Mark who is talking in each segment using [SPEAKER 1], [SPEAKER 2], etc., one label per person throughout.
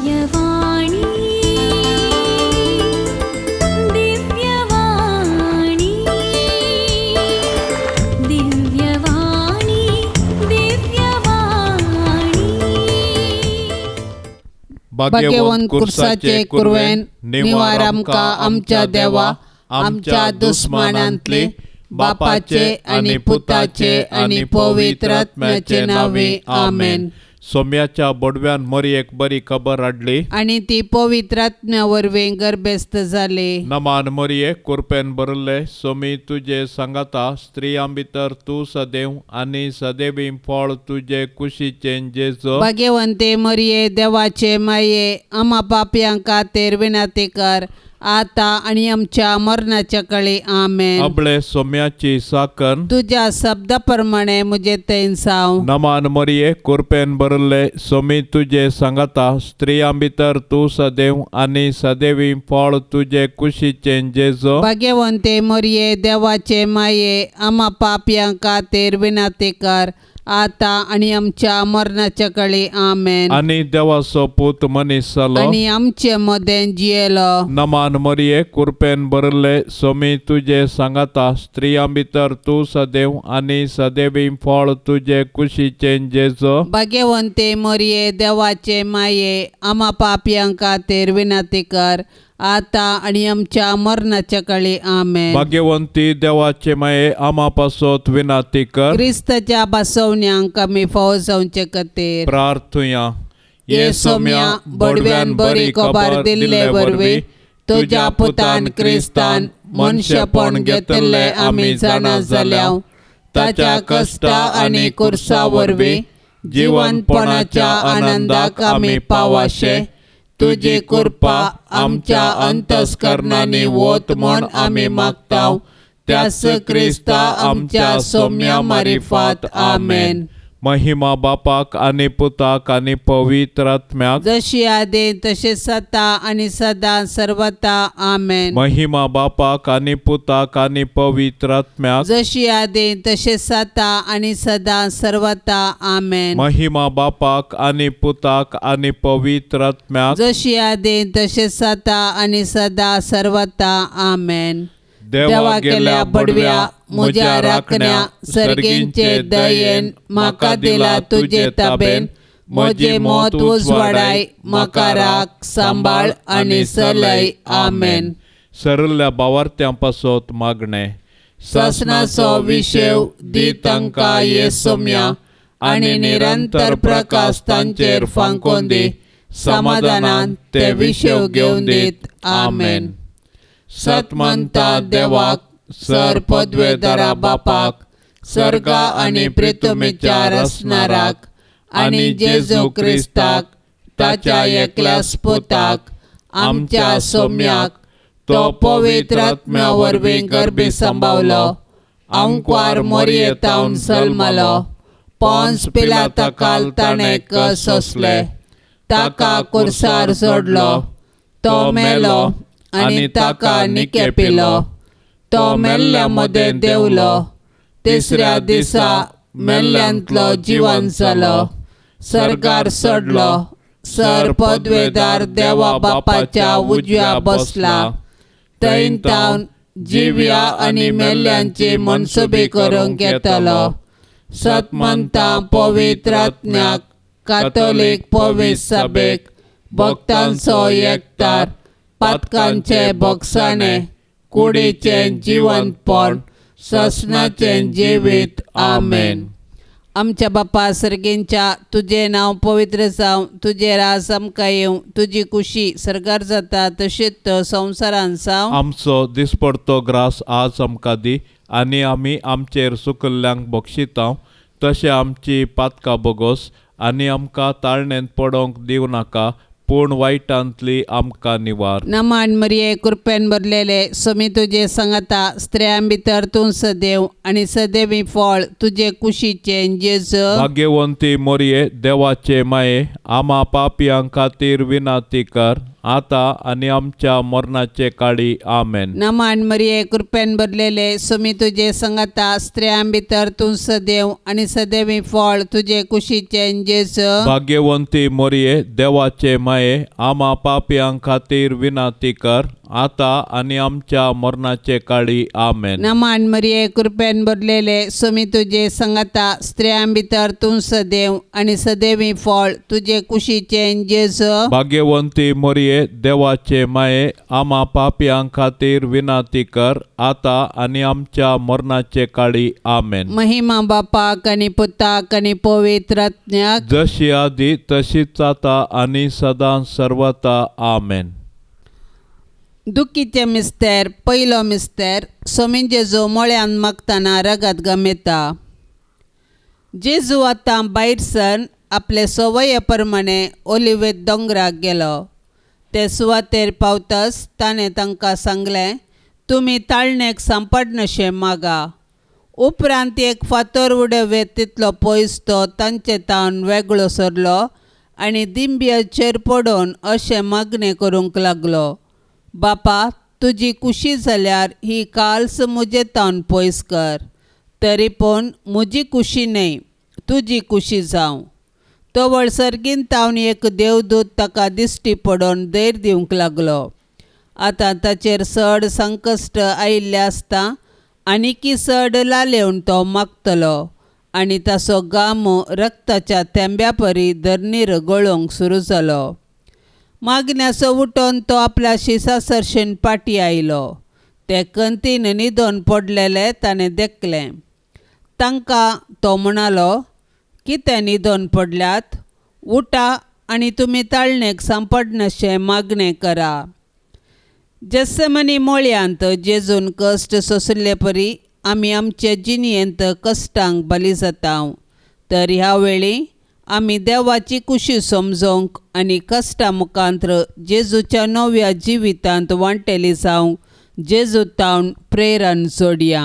[SPEAKER 1] दिव्यवाणी दिव्यवाणी दिव्यवाणी दिव्यवाणी
[SPEAKER 2] भाग्यवंत कुर्साचे कुरवेन निवार आमका आमच्या देवा आमच्या दुश्मनांतले बापाचे आणि पुताचे आणि पवित्र आत्म्याचे नावे आमेन.
[SPEAKER 3] सोम्याच्या बोडव्यान मरी एक बरी खबर हाडली
[SPEAKER 2] आणि ती पवित्र आत्म्या वरवीं गर्भस्थ जाले.
[SPEAKER 3] नमान मरिये कुरपेन बरले सोमी तुझे सांगाता स्त्रियां भितर तू सदैव आणि सदैवी फळ तुझे कुशीचे जेजो.
[SPEAKER 2] भाग्यवंते मरिये देवाचे माये आम्हा पापयां खातीर विनंती कर आता आणि आमच्या मरणाच्या काळी आमेन.
[SPEAKER 3] अबळे सोम्याची साकन
[SPEAKER 2] तुझ्या शब्दाप्रमाणे मुझे तैन साव.
[SPEAKER 3] नमान मरिये कुरपेन बरले सोमी तुझे सांगाता स्त्रियां भितर तू सदैव आणि सदैवी फळ तुझे कुशीचे जेजो.
[SPEAKER 2] भाग्यवंते मरिये देवाचे माये आम्हा पापयां खातीर विनंती कर आता आणि आमच्या मरणाच्या काळी आमेन.
[SPEAKER 3] आणि देवाचो पूत मनीस जालो
[SPEAKER 2] आणि आमचे मदें जियेलो.
[SPEAKER 3] नमान मरिये कुरपेन बरले सोमी तुझे सांगाता स्त्रियां भितर तू सदैव आणि सदैवी फळ तुझे कुशीचे जेजो.
[SPEAKER 2] भाग्यवंते मरिये देवाचे माये आम्हा पापयां खातीर विनंती कर आता आणि आमच्या मरणाच्या काळी आमेन.
[SPEAKER 3] भाग्यवंती देवाचे माये आम्हा पासोत विनंती कर
[SPEAKER 2] क्रिस्ताच्या बसवण्यांक आमी फावो जावचे खातीर
[SPEAKER 3] प्रार्थुया.
[SPEAKER 2] ये सोम्या बडव्यान बरी खबर दिल्ले वरवीं तुझ्या पुतान क्रिस्तान मनशापण घेतले आमी जाणा जाल्याव ताच्या कष्टा आनी कुर्सा वरवीं जिवंतपणाच्या आनंदाक आमी पावाशे तुझी कृपा आमच्या अंतस्करणांनी वोत म्हूण आमी मागताव त्यास क्रिस्ता आमच्या सोम्या मारिफात आमेन.
[SPEAKER 3] महिमा बापाक आणि पुताक आणि पवित्र आत्म्याक
[SPEAKER 2] जशी आदी तसे सता आणि सदा सर्वता आमेन.
[SPEAKER 3] महिमा बापाक आणि पुताक आणि पवित्र आत्म्याक
[SPEAKER 2] जशी आदी तसे सता आणि सदा सर्वता आमेन.
[SPEAKER 3] महिमा बापाक आणि पुताक आणि पवित्र आत्म्याक
[SPEAKER 2] जशी आदी तसे सता आणि सदा सर्वता आमेन. देवा केल्या बडव्या मुझ्या राखण्या सर्गींचे दयेन म्हाका दिला तुझे ताबेन म्हजे मोत उजवाडाय म्हाका राख सांबाळ आणि सलय आमेन.
[SPEAKER 3] सरल्या बावार्थ्यां पासोत मागणे
[SPEAKER 2] ससनाचो विशेव दी तांकां ये सोम्या आणि निरंतर प्रकाश तांचेर फांकून दी समाधानान ते विशेव घेवन दीत आमेन. सतमंता देवाक सर पदवेदारा बापाक सर्गा आणि पृथ्वीच्या रचणाराक आणि जेजू क्रिस्ताक ताच्या एकल्या पुताक आमच्या सोम्याक तो पवित्र आत्म्या वरवीं गर्भी सांबावलो अंकवार मोरयेतावन सलमलो पोंस पिलाताकाल ताणें कस सोंसले ताका कुर्सार सोडलो तो मेलो आणि ताका निके पिलो तो मेल्ल्या मदें देवलो तिसऱ्या दिसा मेल्ल्यांतलो जिवंत जालो सर्गार सोडलो सर पदवेदार देवा बापाच्या उजव्या बसला थंय तावन जिव्या आनी मेल्ल्यांची मनसुबी करूंक येतलो. सतमंता पवित्र आत्म्याक कातोलीक पवित्र सभेक भक्तांचो एकठार पातकांचे भोगसाणे कुडीचे जिवंतपण ससनाचे जिवीत आमेन. आमच्या बापा सर्गींच्या तुझे नाव पवित्र जावं तुझे राज आमकां येवं तुझी खुशी सरकार जाता तशीच संवसारान जावं.
[SPEAKER 3] आमचो दिसपडतो ग्रास आज आमकां दी आनी आमी आमचेर सुकल्ल्यांक बक्षितांव तशें आमची पातकां बोगोस आनी आमकां ताळणेंत पडोवंक दिवं नाका पूण वायटांतली आमकां निवार.
[SPEAKER 2] नमान मरिये कृपेन भरलेले सोमी तुझे सांगाता स्त्रियां भितर तूं सदैव आणि सदैवी फळ तुझे कुशीचे जेजू.
[SPEAKER 3] भाग्यवंती मोरये देवाचे माये आम्हा पापयां खातीर विनंती कर आता आणि आमच्या मरणाचे काळी आमेन.
[SPEAKER 2] नमान मरिये कृपेन भरलेले सुमी तुझे संगता स्त्रियां भितर तूं सदैव आणि सदैवी फळ तुझे कुशीचे जेजू.
[SPEAKER 3] भाग्यवंती मोरये देवाचे माये आम्हा पापयांक खातीर विनाती कर आता आणि आमच्या मरणाचे काळी आमेन.
[SPEAKER 2] नमान मरिये कृपेन भरलेले सुमी तुझे संगता स्त्रियां भितर तूं सदैव आणि सदैवी फळ तुझे कुशीचे जेजू.
[SPEAKER 3] भाग्यवंती मोरये देवाचे माये आम्हा पापयांक खातीर विनाती कर आता आणि आमच्या मरणाचे काळी आमेन.
[SPEAKER 2] महिमा बापाक आणि पुताक आणि पवित्र आत्म्याक
[SPEAKER 3] जशी आधी तशीच आता आणि सदां सर्वता आमेन.
[SPEAKER 2] दुखीचे मिस्तेर पयलो मिस्तेर सोमी जेजू मोळ्यान मागतना रगत गमेता. जेजू आतां भायर सर आपले सवये प्रमाणे ओलिवेत दोंगराक गेलो. ते सुवातेर पावतच ताणें तांकां सांगलें, तुमी ताळणेक सांपडनशें मागा. उपरांत एक फातर उडवेत तितलो पयस तो तांचे तावन वेगळो सरलो आनी दिंब्याचेर पडोवन अशें मागणें करूंक लागलो, बापा तुजी कुशी जाल्यार ही काल्स म्हजे तावन पयस कर. तरी पूण म्हजी कुशी न्हय तुजी कुशी जावं. तोवळ सर्गीन तावन एक देवदूत ताका दिश्टी पडोवन धैर दिवंक लागलो. आतां ताचेर चड संकश्ट आयिल्लें आसता आनीकी चड लालेवन तो मागतलो आनी ताचो घाम रक्ताच्या थेंब्या परी धरणीर गळोवंक सुरू जालो. मागण्याचो उठोवन तो आपल्या शिसा सरशेन पाटी आयलो. ते कंतीन न्हिदोन पडलेले ताणें देखलें. तांकां तो म्हणालो, कितें न्हिदोन पडल्यात? उठा आनी तुमी ताळणेक सांपडनशें मागणें करा. जेसेमनी मोळ्यांत जेजून कश्ट सोंसले परी आमी आमचे जिणयेंत कश्टांक बली जाता. तर ह्या वेळी आमी देवाची कुशी समजोवंक आनी कश्टा मुखांत्र जेजूच्या नव्या जिवितांत वांटेली जावंक जेजू तावन प्रेरण जोडया.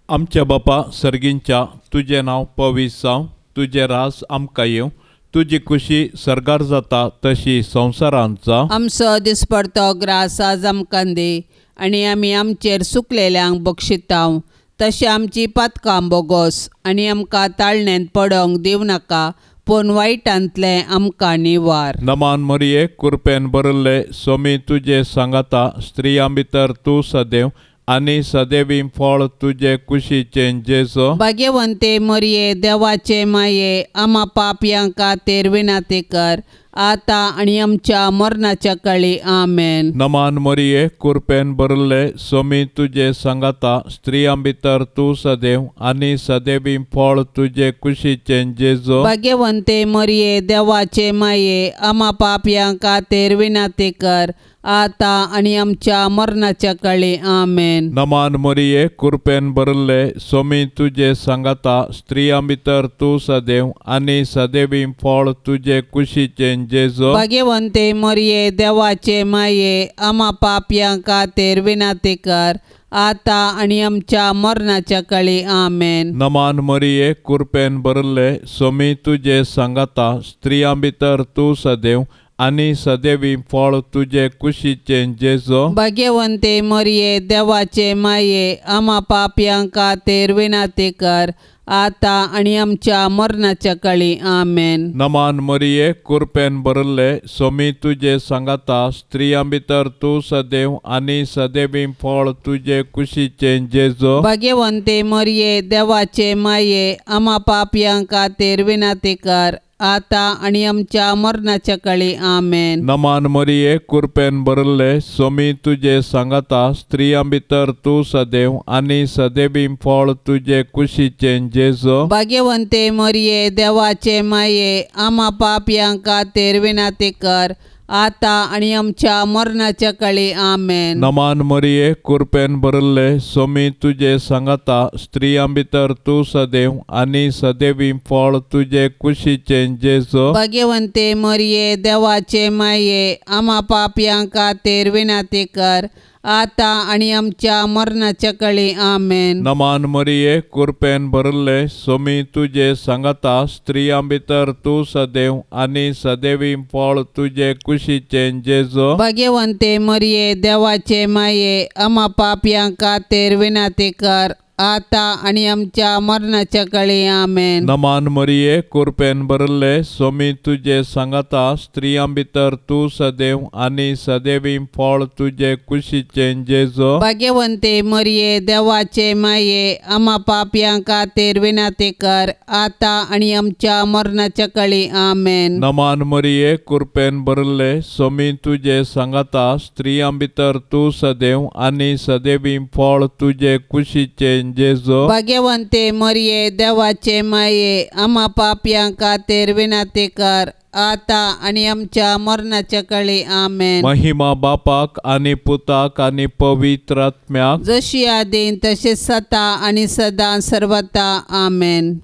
[SPEAKER 3] आमच्या बापा सर्गींच्या तुजें नांव पवित्र जावं. तुजें रास आमकां येवं. तुजी कुशी सरगार जाता तशी संवसारांत जा.
[SPEAKER 2] आमचो दिसपडतो ग्रास आज आमकां दी आनी आमी आमचेर सुकलेल्यांक बक्षितांव. तशें आमची पातकां बोगोस आनी आमकां ताळणेंत पडोवंक दिवं नाका पूण वायटांतलें आमकां निवार.
[SPEAKER 3] नमान मरिये कृपेन भरले सोमी तुजे सांगाता स्त्रियां भितर तूं सदैव आनी सदैवी फळ तुजे कुशीचें जेजू.
[SPEAKER 2] भाग्यवंते मरिये देवाचे माये आम्हा पापयांक खातीर विनाती कर आता आनी आमच्या मरणाच्या काळी आमेन.
[SPEAKER 3] नमान मरिये कृपेन भरले सोमी तुजे सांगाता स्त्रियां भितर तूं सदैव आनी सदैवी फळ तुजे कुशीचें जेजू.
[SPEAKER 2] भाग्यवंते मरिये देवाचे माये आम्हा पापयांक खातीर विनाती कर आता आनी आमच्या मरणाच्या काळी आमेन.
[SPEAKER 3] नमान मरिये कृपेन भरले सोमी तुजे सांगाता स्त्रियां भितर तूं सदैव आनी सदैवी फळ तुजे कुशीचें जेजू.
[SPEAKER 2] भाग्यवंते मरिये देवाचे माये आम्हा पापयांक खातीर विनाती कर आता आनी आमच्या मरणाच्या काळी आमेन.
[SPEAKER 3] नमान मरिये कृपेन भरले सोमी तुजे सांगाता स्त्रियां भितर तूं सदैव आनी सदैवी फळ तुजे कुशीचें जेजू.
[SPEAKER 2] भाग्यवंते मरिये देवाचे माये आम्हा पापयांक खातीर विनाती कर आता आनी आमच्या मरणाच्या काळी आमेन.
[SPEAKER 3] नमान मरिये कृपेन भरले सोमी तुजे सांगाता स्त्रियां भितर तूं सदैव आनी सदैवी फळ तुजे कुशीचें जेजू.
[SPEAKER 2] भाग्यवंते मरिये देवाचे माये आम्हा पापयांक खातीर विनाती कर आता आनी आमच्या मरणाच्या काळी आमेन.
[SPEAKER 3] नमान मरिये कृपेन भरले सोमी तुजे सांगाता स्त्रियां भितर तूं सदैव आनी सदैवी फळ तुजे कुशीचें जेजू.
[SPEAKER 2] भाग्यवंते मरिये देवाचे माये आम्हा पापयांक खातीर विनाती कर आता आनी आमच्या मरणाच्या काळी आमेन.
[SPEAKER 3] नमान मरिये कृपेन भरले सोमी तुजे सांगाता स्त्रियां भितर तूं सदैव आनी सदैवी फळ तुजे कुशीचें जेजू.
[SPEAKER 2] भाग्यवंते मरिये देवाचे माये आम्हा पापयांक खातीर विनाती कर आता आणि आमच्या मरणाच्या काळी आमेन.
[SPEAKER 3] नमान मरिये कृपेन भरले सोमी तुझे सांगता स्त्रियां भितर तू सदैव आणि सदैवी फळ तुझे कुशीचे जेजो.
[SPEAKER 2] भाग्यवंते मरिये देवाचे माये आम्हा पापयांक खातीर विनंती कर आता आणि आमच्या मरणाच्या काळी आमेन.
[SPEAKER 3] नमान मरिये कृपेन भरले सोमी तुझे सांगता स्त्रियां भितर तू सदैव आणि सदैवी फळ तुझे कुशीचे जेजो.
[SPEAKER 2] भाग्यवंते मरिये देवाचे माये आम्हा पापयांक खातीर विनंती कर आता आणि आमच्या मरणाच्या काळी आमेन.
[SPEAKER 3] नमान मरिये कृपेन भरले सोमी तुझे सांगता स्त्रियां भितर तू सदैव आणि सदैवी फळ तुझे कुशीचे जेजो.
[SPEAKER 2] भाग्यवंते मरिये देवाचे माये आम्हा पापयांक खातीर विनंती कर आता आणि आमच्या मरणाच्या काळी आमेन.
[SPEAKER 3] महिमा बापाक आणि पुताक आणि पवित्र आत्म्याक
[SPEAKER 2] जशी आदीन तसेच सता आणि सदा सर्वता आमेन.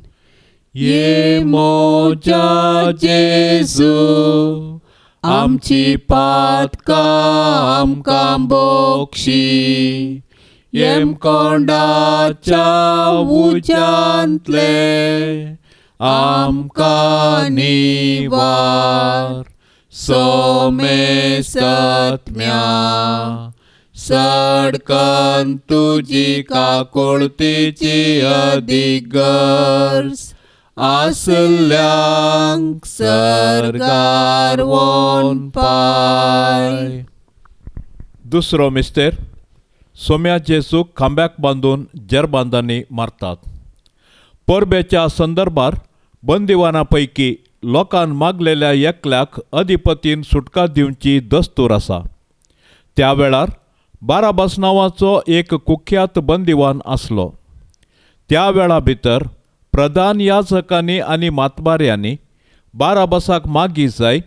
[SPEAKER 3] ये मोजा जेजू आमची पातका आमकां बोक्षी येम कोंडाच्या उजांतले आमकां निवार सोमे सत्म्या सडकन तुजी काकुळतीची अधिगर्स आसल्यांक सरगार वोन पाय. दुसरो मिस्तेर सोम्या जेजूक खांब्याक बांदून जेरबांदांनी मारतात. परबेच्या संदर्भात बंदिवाना पैकी लोकांन मागलेल्या एकल्याक अधिपतीन सुटका दिवची दस्तूर आसा. त्या वेळार बाराबास नांवाचो एक कुख्यात बंदिवान आसलो. त्या वेळा भितर प्रधान याजकांनी आनी मातबाऱ्यांनी बाराबासाक मागी जाय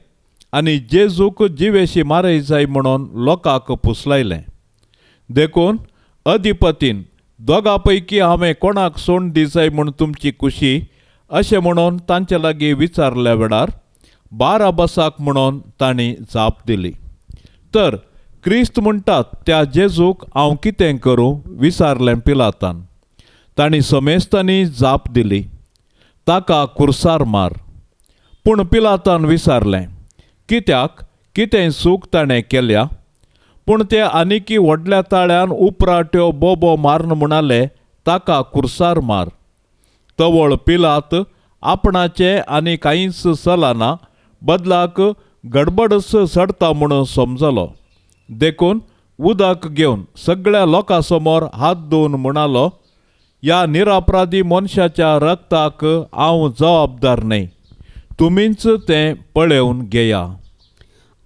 [SPEAKER 3] आनी जेजूक जिवेशी मारय जाय म्हणून लोकांक पुसलायलें. देखून अधिपतीन दोगा पैकी हांवें कोणाक सोड दी जाय म्हूण तुमची कुशी अशें म्हणून तांचे लागीं विचारल्या वेळार बाराबासाक म्हणून तांणी जाप दिली. तर क्रिस्त म्हणटात त्या जेजूक हांव कितें करूं विचारलें पिलातान. तांणी समेस्तांनी जाप दिली, ताका कुर्सार मार. पूण पिलातान विचारलें, कित्याक कितें चूक ताणें केल्या. पूण ते आनिकी व्हडल्या ताळ्यान उपराट्यो बोबो मारन म्हणाले, ताका कुर्सार मार. तवळ पिलात आपणाचे आनी कांयच चलना बदलाक गडबडस सडता म्हूण समजलो. देखून उदक घेवन सगळ्या लोकां समोर हात धुवन म्हणालो, ह्या निरपराधी मनशाच्या रक्ताक हांव जबाबदार न्हय. तुमीच तें पळोवन घेया.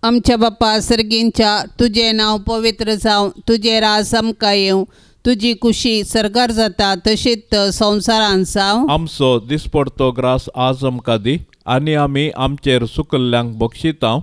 [SPEAKER 2] आमच्या बापा सर्गींच्या तुझे नांव पवित्र जावं, तुझे राज आमकां येवं, तुजी कुशी सरकार जाता तशीच संवसारान जावं.
[SPEAKER 3] आमचो दिसपडतो ग्रास आज आमकां दी आनी आमी आमचेर सुकल्ल्यांक बक्षितांव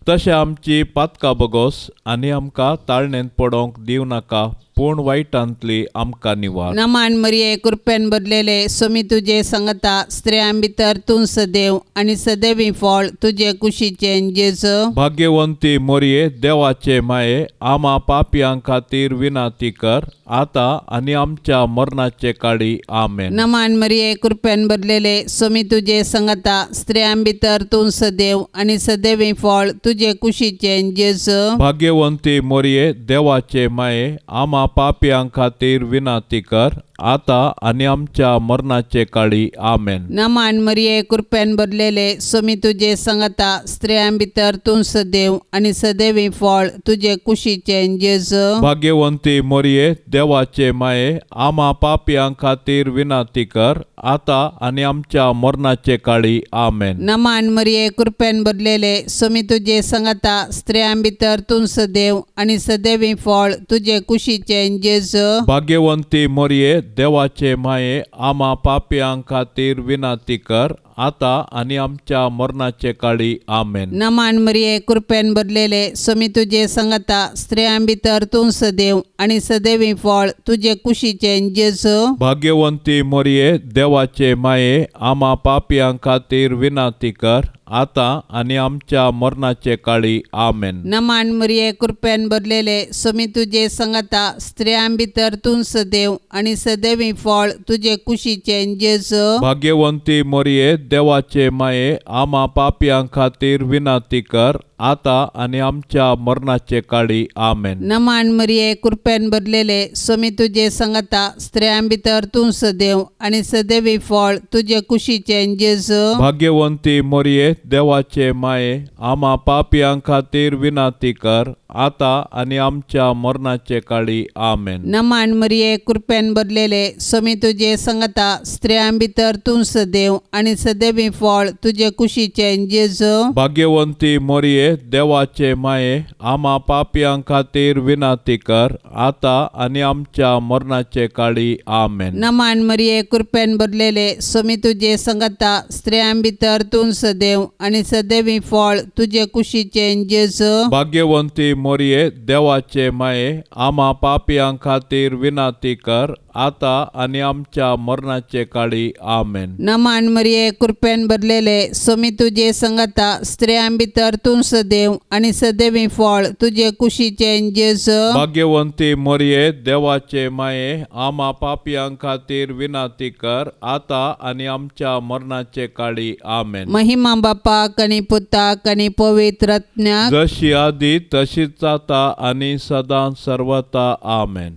[SPEAKER 3] तशें आमची पातकां बगोस आनी आमकां ताळणेंत पडोवंक दिव नाका पूण वायटांतली आमकां निवार.
[SPEAKER 2] नमान मरिये कृपेन भरलेले सोमी तुजे सांगता स्त्रियां भितर तूं सदैव आनी सदैवी फळ तुजे कुशीचे जेजू.
[SPEAKER 3] भाग्यवंती मोरये देवाचे माये आम्हा पापयांक खातीर विनाती कर आता आनी आमच्या मरणाचे काळी आमेन.
[SPEAKER 2] नमान मरिये कृपेन भरलेले सोमी तुजे सांगता स्त्रियां भितर तूं सदैव आनी सदैवी फळ तुजे कुशीचे जेजू.
[SPEAKER 3] भाग्यवंती मोरये देवाचे माये आम्हा पापयांक खातीर विनाती कर आता आनी आमच्या मरणाचे काळी आमेन.
[SPEAKER 2] नमान मरिये कृपेन भरलेले सोमी तुजे सांगता स्त्रियां भितर तूं सदैव आनी सदैवी फळ तुजे कुशीचे जेजू.
[SPEAKER 3] भाग्यवंती मोरये देवाचे माये आम्हा पापयांक खातीर विनाती कर आता आनी आमच्या मरणाचे काळी आमेन.
[SPEAKER 2] नमान मरिये कृपेन भरलेले सोमी तुजे सांगता स्त्रियां भितर तूं सदैव आनी सदैवी फळ तुजे कुशीचे जेजू.
[SPEAKER 3] भाग्यवंती मोरये देवाचे माये आम्हा पापयांक खातीर विनाती कर आता आणि आमच्या मरणाचे काळी आमेन.
[SPEAKER 2] नमान मरिये कृपेन भरलेले स्वामी तुझे संगता स्त्रियां भितर तूं सदैव आणि सदैवी फळ तुझे कुशीचे जेजू.
[SPEAKER 3] भाग्यवंती मोरये देवाचे माये आम्हा पापियां खातीर विनाती कर आता आणि आमच्या मरणाचे काळी आमेन.
[SPEAKER 2] नमान मरिये कृपेन भरलेले स्वामी तुझे संगता स्त्रियां भितर तूं सदैव आणि सदैवी फळ तुझे कुशीचे जेजू.
[SPEAKER 3] भाग्यवंती मोरये देवाचे माये आम्हा पापियां खातीर विनाती कर आता आणि आमच्या मरणाचे काळी आमेन.
[SPEAKER 2] नमान मरिये कृपेन भरलेले स्वामी तुझे संगता स्त्रियां भितर तूं सदैव आणि सदैवी फळ तुझे कुशीचे जेजू.
[SPEAKER 3] भाग्यवंती मोरये देवाचे माये आम्हा पापियां खातीर विनाती कर आता आणि आमच्या मरणाचे काळी आमेन.
[SPEAKER 2] नमान मरिये कृपेन भरलेले स्वामी तुझे संगता स्त्रियां भितर तूं सदैव आणि सदैवी फळ तुझे कुशीचे जेजू.
[SPEAKER 3] भाग्यवंती मोरये देवाचे माये आम्हा पापियां खातीर विनाती कर आता आणि आमच्या मरणाचे काळी आमेन.
[SPEAKER 2] नमान मरिये कृपेन भरलेले स्वामी तुझे संगता स्त्रियां भितर तूं सदैव आणि सदैवी फळ तुझे कुशीचे जेजू.
[SPEAKER 3] भाग्यवंती मोरये देवाचे माये आम्हा पापियां खातीर विनाती कर आता आणि आमच्या मरणाचे काळी आमेन.
[SPEAKER 2] नमान मरिये कृपेन भरलेले स्वामी तुझे संगता स्त्रियां भितर तूं सदैव आणि सदैवी फळ तुझे कुशीचे जेजू.
[SPEAKER 3] भाग्यवंती मोरये देवाचे माये आम्हा पापियां खातीर विनाती कर आता आणि आमच्या मरणाचे काळी आमेन.
[SPEAKER 2] महिमा बापाक आणि पुताक आणि पवित्र आत्म्याक
[SPEAKER 3] जशी आधी तशीच आता आणि सदां सर्वता आमेन.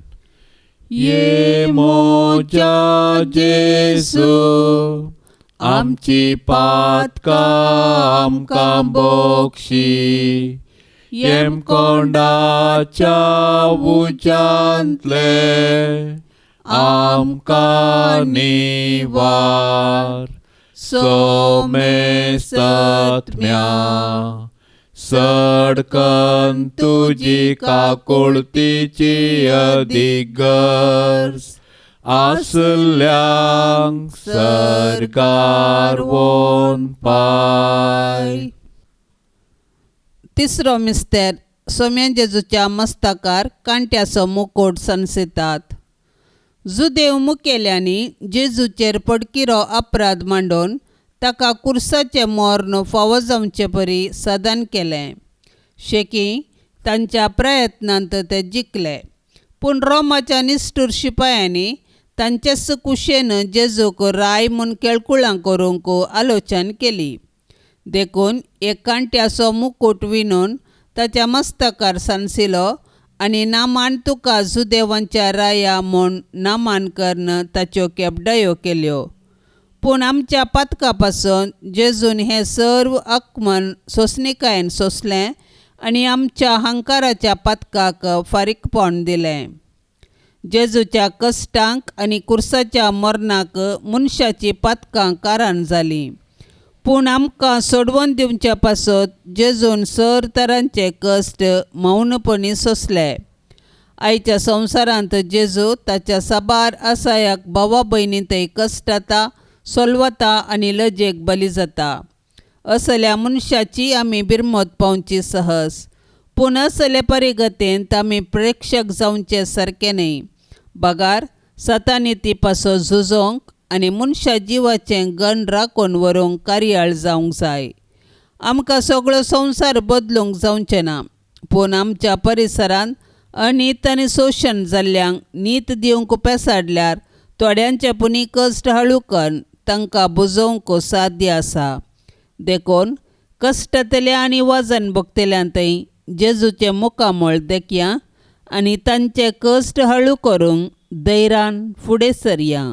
[SPEAKER 3] ये मोजा जेसू आमची पातकां आमकां बोक्षी येम कोंडाच्या उंचांतले आमकां निवार सोमे सत्म्या सडकन तुजी काकुळतीची अधिगर्स आसल्यांक सरकार वोन पाय.
[SPEAKER 2] तिसरो मिस्तेर सोम्या जेजूच्या मस्तकार कांट्याचो मुकोट सनसितात. जुदेव मुखेल्यांनी जेजूचेर पडकिरो अपराध मांडून ताका कुर्साचे मोर्न फावो जावचे परी सदन केलें. शेकी तांच्या प्रयत्नांत ते जिखले, पूण रोमाच्या निश्ठूर शिपायांनी तांचेच कुशेन जेजूक राय म्हूण केळकुळां करूंक आलोचन केली. देखून एक कांट्याचो मुकुट विणून ताच्या मस्तकार सांसिलो आनी नामान तुका जुदेवांच्या राया म्हूण नामांकन ताच्यो केपडयो केल्यो. पूण आमच्या पातका पासून जेजून हें सर्व अकमन सोंसणिकायेन सोंसलें आनी आमच्या हंकाराच्या पातकाक फारीकपण दिलें. जेजूच्या कश्टांक आनी कुर्साच्या मरणाक मनशाची पातकां कारण जालीं, पूण आमकां सोडवून दिवचे पासत जेजून सर तरांचे कश्ट मौनपणी सोंसले. आयच्या संवसारांत जेजू ताच्या साबार आसायाक भावा भयणींतय कश्टाता, सोलवता आनी लजेक बली जाता. असल्या मनशाची आमी बिरमत पावची सहज, पूण असले परिगतेंत आमी प्रेक्षक जावचे सारके न्ही. बगार सतानिती पासो झुजोंक आनी मनशा जिवाचें गण राखून व्हरूंक कार्याळ जावंक जाय. आमकां सगळो संवसार बदलूंक जावचें ना, पूण आमच्या परिसरांत अनीत आनी शोशण जाल्ल्यांक नीत दिवंक पेसाडल्यार थोड्यांचे पुनी कश्ट हळू करून तांकां बुजोवंक साध्य आसा. देखून कश्टातल्या आनी वजन भोगतल्यांतय जेजूचे मुखामळ देखया आनी तांचे कश्ट हळू करूंक धैर्यान फुडें सरया.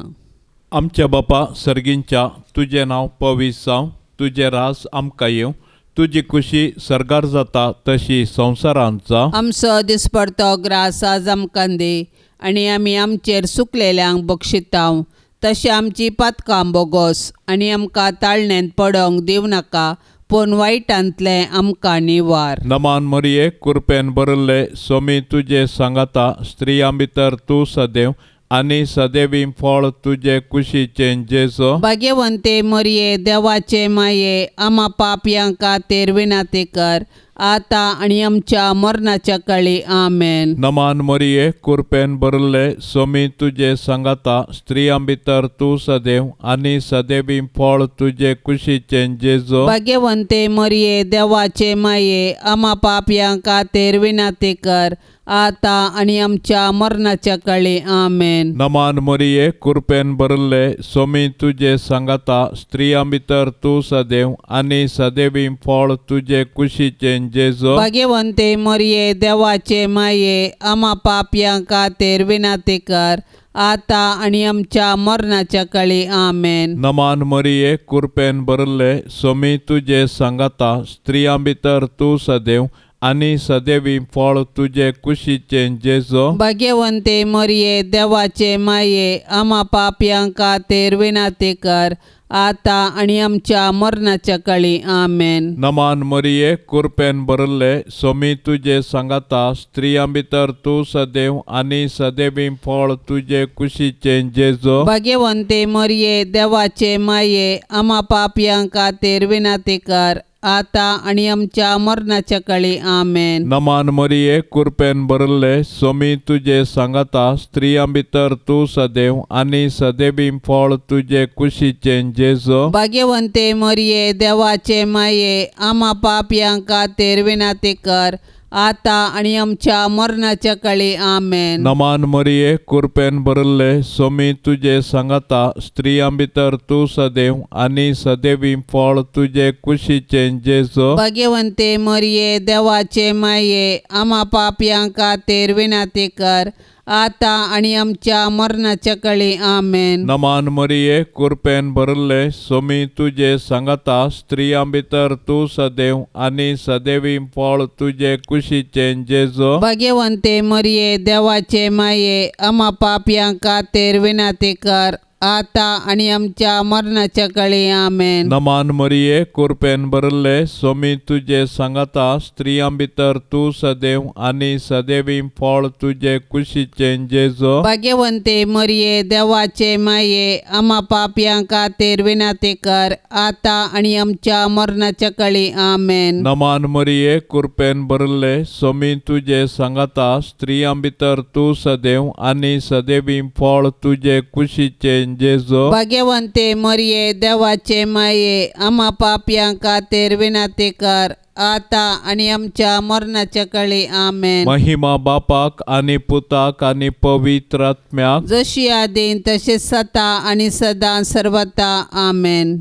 [SPEAKER 3] आमच्या बापा सर्गींच्या तुझे नांव पवित्र जावं, तुझे रास आमकां येवं, तुजी खुशी सरगार जाता तशी संवसारांत जावं.
[SPEAKER 2] आमचो दिसपडतो ग्रास आज आमकां दे आनी आमी आमचेर सुकलेल्यांक बक्षितांव. तशें आमची पातकां बोगोस आनी आमकां ताळणेंत पडोंक दिव नाका, पूण वायटांतले आमकां निवार.
[SPEAKER 3] नमान मरिये कृपेन बरल्ले स्वामी तुजे सांगाता स्त्रियां भितर तूं सदैव आनी सदैवीं फळ तुजे कुशीचें जेजो.
[SPEAKER 2] भाग्यवंते मरिये देवाचे माये आम्हा पापयांका तेर विनाते कर आता आणि आमच्या मरणाच्या काळी आमेन.
[SPEAKER 3] नमान मरिये कृपेन भरले स्वामी तुजे सांगाता स्त्रियां भितर तूं सदैव आनी सदैवीं फळ तुजे कुशीचें जेजो.
[SPEAKER 2] भाग्यवंते मरिये देवाचे माये आम्हा पापयांका तेर विनाते कर आता आणि आमच्या मरणाच्या काळी आमेन.
[SPEAKER 3] नमान मरिये कृपेन भरले स्वामी तुजे सांगाता स्त्रियां भितर तूं सदैव आनी सदैवीं फळ तुजे कुशीचें जेजो.
[SPEAKER 2] भाग्यवंते मरिये देवाचे माये आम्हा पापयांका तेर विनाते कर आता आणि आमच्या मरणाच्या काळी आमेन.
[SPEAKER 3] नमान मरिये कृपेन भरले स्वामी तुजे सांगाता स्त्रियां भितर तूं सदैव आनी सदैवीं फळ तुजे कुशीचें जेजो.
[SPEAKER 2] भाग्यवंते मरिये देवाचे माये आम्हा पापयांका तेर विनाते कर आता आणि आमच्या मरणाच्या काळी आमेन.
[SPEAKER 3] नमान मरिये कृपेन भरले स्वामी तुजे सांगाता स्त्रियां भितर तूं सदैव आनी सदैवीं फळ तुजे कुशीचें जेजो.
[SPEAKER 2] भाग्यवंते मरिये देवाचे माये आम्हा पापयांका तेर विनाते कर आता आणि आमच्या मरणाच्या काळी आमेन.
[SPEAKER 3] नमान मरिये कृपेन भरले स्वामी तुजे सांगाता स्त्रियां भितर तूं सदैव आनी सदैवीं फळ तुजे कुशीचें जेजो.
[SPEAKER 2] भाग्यवंते मरिये देवाचे माये आम्हा पापयांका तेर विनाते कर आता आणि आमच्या मरणाच्या काळी आमेन.
[SPEAKER 3] नमान मरिये कृपेन भरले स्वामी तुजे सांगाता स्त्रियां भितर तूं सदैव आनी सदैवीं फळ तुजे कुशीचें जेजो.
[SPEAKER 2] भाग्यवंते मरिये देवाचे माये आम्हा पापयांका तेर विनाते कर आता आणि आमच्या मरणाच्या काळी आमेन.
[SPEAKER 3] नमान मरिये कृपेन भरले स्वामी तुजे सांगाता स्त्रियां भितर तूं सदैव आनी सदैवीं फळ तुजे कुशीचें जेजो.
[SPEAKER 2] भाग्यवंते मरिये देवाचे माये आम्हा पापयांका तेर विनाते कर आता आणि आमच्या मरणाच्या काळी आमेन.
[SPEAKER 3] नमान मरिये कृपेन भरले स्वामी तुजे सांगाता स्त्रियां भितर तूं सदैव आनी सदैवीं फळ तुजे कुशीचें जेजो.
[SPEAKER 2] भाग्यवंते मरिये देवाचे माये आम्हा पापयांका तेर विनाते कर आता आणि आमच्या मरणाच्या काळी आमेन.
[SPEAKER 3] नमान मरिये कृपेन भरले स्वामी तुजे सांगाता स्त्रियां भितर तूं सदैव आनी सदैवीं फळ तुजे कुशीचें जेजो.
[SPEAKER 2] भाग्यवंते मरिये देवाचे माये आम्हा पापयांका तेर विनाते कर आता आणि आमच्या मरणाच्या काळी आमेन.
[SPEAKER 3] महिमा बापाक आनी पुताक आनी पवित्र आत्म्याक
[SPEAKER 2] जशी आदीन तशेंच सता आणि सदां सर्वता आमेन.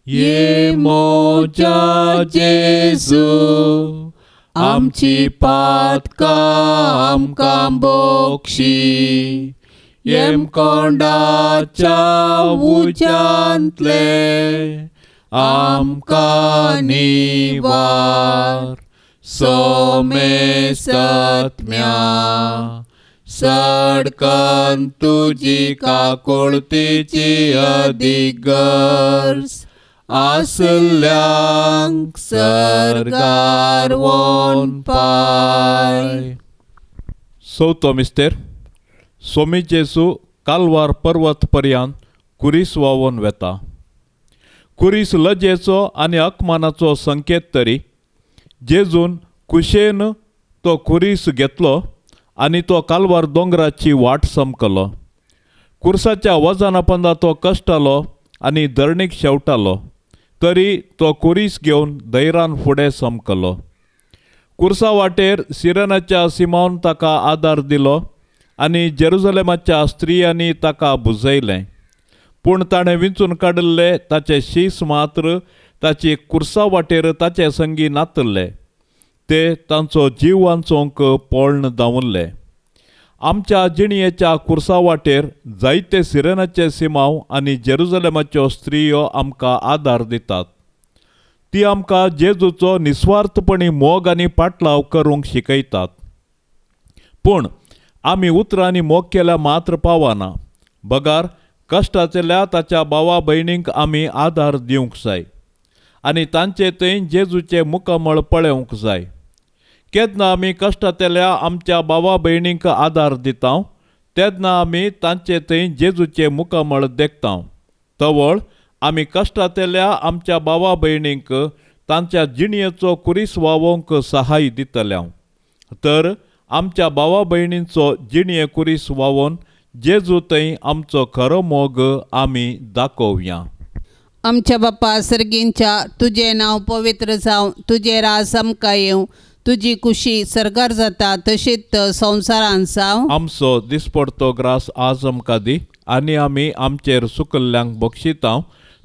[SPEAKER 3] ये मोजा जेजू आमची पातकां आमकां बोक्षी येम कोंडाच्या उज्यांतले आमकां निवार सोमे सत्म्या सडकन तुजी काकुळतेची अधिगर्स आसल्यांक सरगार वोन पाय. चवथो मिस्तेर स्वामी जेजू कालवार पर्वत पर्यंत कुरीस वावोन वेता. कुरीस लजेचो आनी अकमानाचो संकेत तरी जेजून कुशेन तो कुरीस घेतलो आनी तो कालवार दोंगराची वाट समकलो. कुर्साच्या वजनापंदा तो कश्टालो आनी धरणीक शेवटालो तरी तो कुरीस घेवन धैर्यान फुडें समकलो. कुर्सा वाटेर सिरनाच्या सिमावन ताका आदार दिलो आनी जेरुसलेमाच्या स्त्रियांनी ताका बुजयलें. पूण ताणें विंचून काडिल्ले ताचे शीस मात्र ताची कुर्सा वाटेर ताचे संगी नातल्ले. ते तांचो जीव वांचोवंक पोळण दावुरले. आमच्या जिणयेच्या कुर्सा वाटेर जायते सिरनाचे सिमांव आनी जेरुसलेमाच्यो स्त्रियो आमकां आदार दितात. ती आमकां जेजूचो निस्वार्थपणी मोग आनी पाटलाव करूंक शिकयतात. पूण आमी उतरांनी मोग केल्या मात्र पावना. बगार कश्टाचेल्या ताच्या भावा भयणींक आमी आदार दिवंक जाय आनी तांचे थंय जेजूचे मुखामळ पळोवंक जाय. केन्ना आमी कश्टाचेल्या आमच्या भावा भयणींक आदार दिता तेन्ना आमी तांचे थंय जेजूचे मुखामळ देखता. तवळ आमी कश्टांतल्या आमच्या भावा भयणींक तांच्या जिणयेचो कुरीस व्हावोंक सहाय दितल्या. तर आमच्या भावा भयणींचो जिणये कुरीस व्हावोन जेजू थंय आमचो खरो मोग आमी दाखोवया.
[SPEAKER 2] आमच्या बाप्पा सर्गींच्या, तुझे नांव पवित्र जावं, तुझे राज आमकां येवं, तुजी खुशी सरकार जाता तशीच संवसारांत जावं.
[SPEAKER 3] आमचो दिसपडतो ग्रास आज आमकां दी, आनी आमी आमचेर सुकल्ल्यांक बक्षिता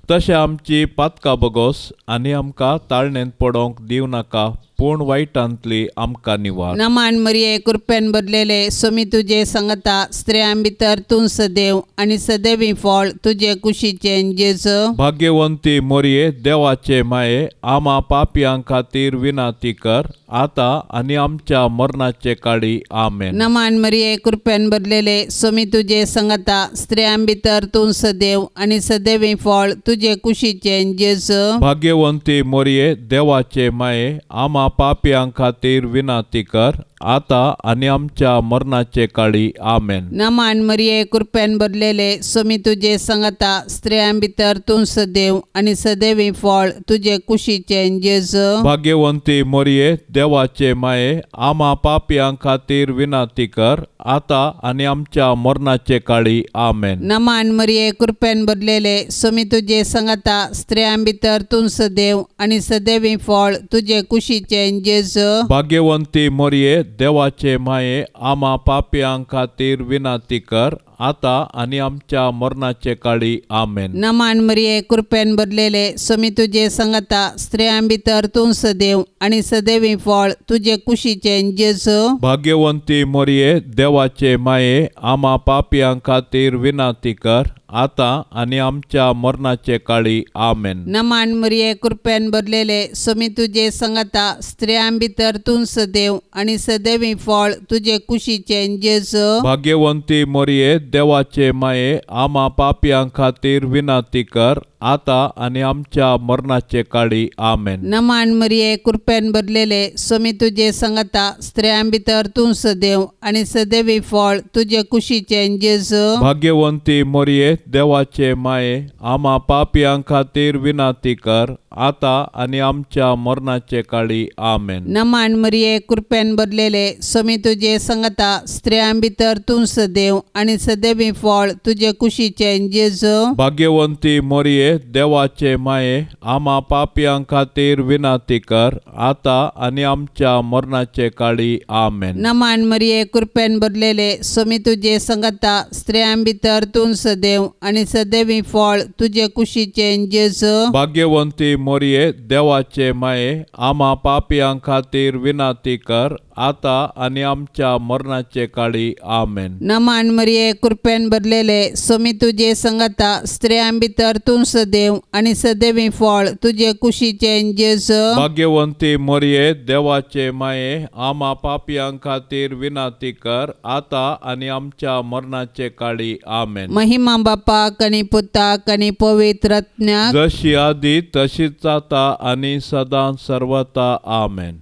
[SPEAKER 3] तशें आमची पातकां बगोस, आनी आमकां ताळणेंत पडोंक दिवं नाका, पूण वायटांतली आमकां निवार.
[SPEAKER 2] नमान मरिये कृपेन भरलेले सोमी तुजे सांगता, स्त्रियां भितर तूं सदैव आनी सदैवी फळ तुजे कुशीचें जेजू.
[SPEAKER 3] भाग्यवंती मोरये, देवाचे माये, आमा पापयां खातीर विनाती कर, आता आनी आमच्या मरणाचे काळी. आमेन.
[SPEAKER 2] नमान मरिये कृपेन भरलेले सोमी तुजे सांगता, स्त्रियां भितर तूं सदैव आनी सदैवी फळ तुजे कुशीचें जेजू.
[SPEAKER 3] भाग्यवंती मोरये, देवाचे माये, आमा पापयां खातीर विनाती कर, आता आनी आमच्या मरणाचे काळी. आमेन.
[SPEAKER 2] नमान मरिये कृपेन भरलेले सोमी तुजे सांगता, स्त्रियां भितर तूं सदैव आनी सदैवी फळ तुजे कुशीचें जेजू.
[SPEAKER 3] भाग्यवंती मोरये, देवाचे माये, आमा पापयां खातीर विनाती कर, आता आनी आमच्या मरणाचे काळी. आमेन.
[SPEAKER 2] नमान मरिये कृपेन भरलेले सोमी तुजे सांगता, स्त्रियां भितर तूं सदैव आनी सदैवी फळ तुजे कुशीचें जेजू.
[SPEAKER 3] भाग्यवंती मोरये, देवाचे माये, आमा पापयां खातीर विनाती कर, आता आनी आमच्या मरणाचे काळी. आमेन.
[SPEAKER 2] नमान मरिये कृपेन भरलेले सोमी तुजे सांगता, स्त्रियां भितर तूं सदैव आनी सदैवी फळ तुजे कुशीचें जेजू.
[SPEAKER 3] भाग्यवंती मोरये, देवाचे माये, आमा पापयां खातीर विनाती कर, आता आनी आमच्या मरणाचे काळी. आमेन.
[SPEAKER 2] नमान मरिये कृपेन भरलेले सोमी तुजे सांगता, स्त्रियां भितर तूं सदैव आनी सदैवी फळ तुजे कुशीचें जेजू.
[SPEAKER 3] भाग्यवंती मोरये, देवाचे माये, आमा पापयां खातीर विनाती कर, आता आनी आमच्या मरणाचे काळी. आमेन.
[SPEAKER 2] नमान मरिये कृपेन भरलेले सोमी तुजे सांगता, स्त्रियां भितर तूं सदैव आनी सदैवी फळ तुजे कुशीचें जेजू.
[SPEAKER 3] भाग्यवंती मोरये, देवाचे माये, आमा पापयां खातीर विनाती कर, आता आनी आमच्या मरणाचे काळी. आमेन.
[SPEAKER 2] नमान मरिये कृपेन भरलेले सोमी तुजे सांगता, स्त्रियां भितर तूं सदैव आनी सदैवी फळ तुजे कुशीचें जेजू.
[SPEAKER 3] भाग्यवंती मोरये, देवाचे माये, आमा पापयां खातीर विनाती कर, आता आनी आमच्या मरणाचे काळी. आमेन.
[SPEAKER 2] नमान मरिये कृपेन भरलेले सोमी तुजे सांगता, स्त्रियां भितर तूं सदैव आनी सदैवी फळ तुजे कुशीचें जेजू.
[SPEAKER 3] भाग्यवंती मोरये, देवाचे माये, आमा पापयां खातीर विनाती कर, आता आनी आमच्या मरणाचे काळी. आमेन.
[SPEAKER 2] नमान मरिये कृपेन भरलेले सोमी तुजे सांगता, स्त्रियां भितर तूं सदैव आनी सदैवी फळ तुजे कुशीचें जेजू.
[SPEAKER 3] भाग्यवंती मोरये, देवाचे माये, आमा पापयां खातीर विनाती कर, आता आनी आमच्या मरणाचे काळी. आमेन.
[SPEAKER 2] महिमा बापाक आनी पुताक आनी पवित्र आत्म्याक,
[SPEAKER 3] जशी आदी तशीच आता आनी सदां सर्वता. आमेन.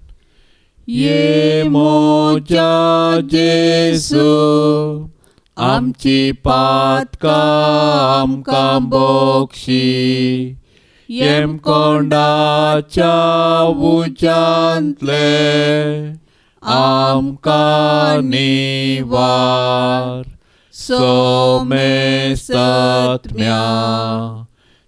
[SPEAKER 3] ये मोच्या जेसू, आमची पातकां आमकां बोक्षी, येम कोंडाच्या उच्चांतले आमकां निवार. सोमेस्तत्म्या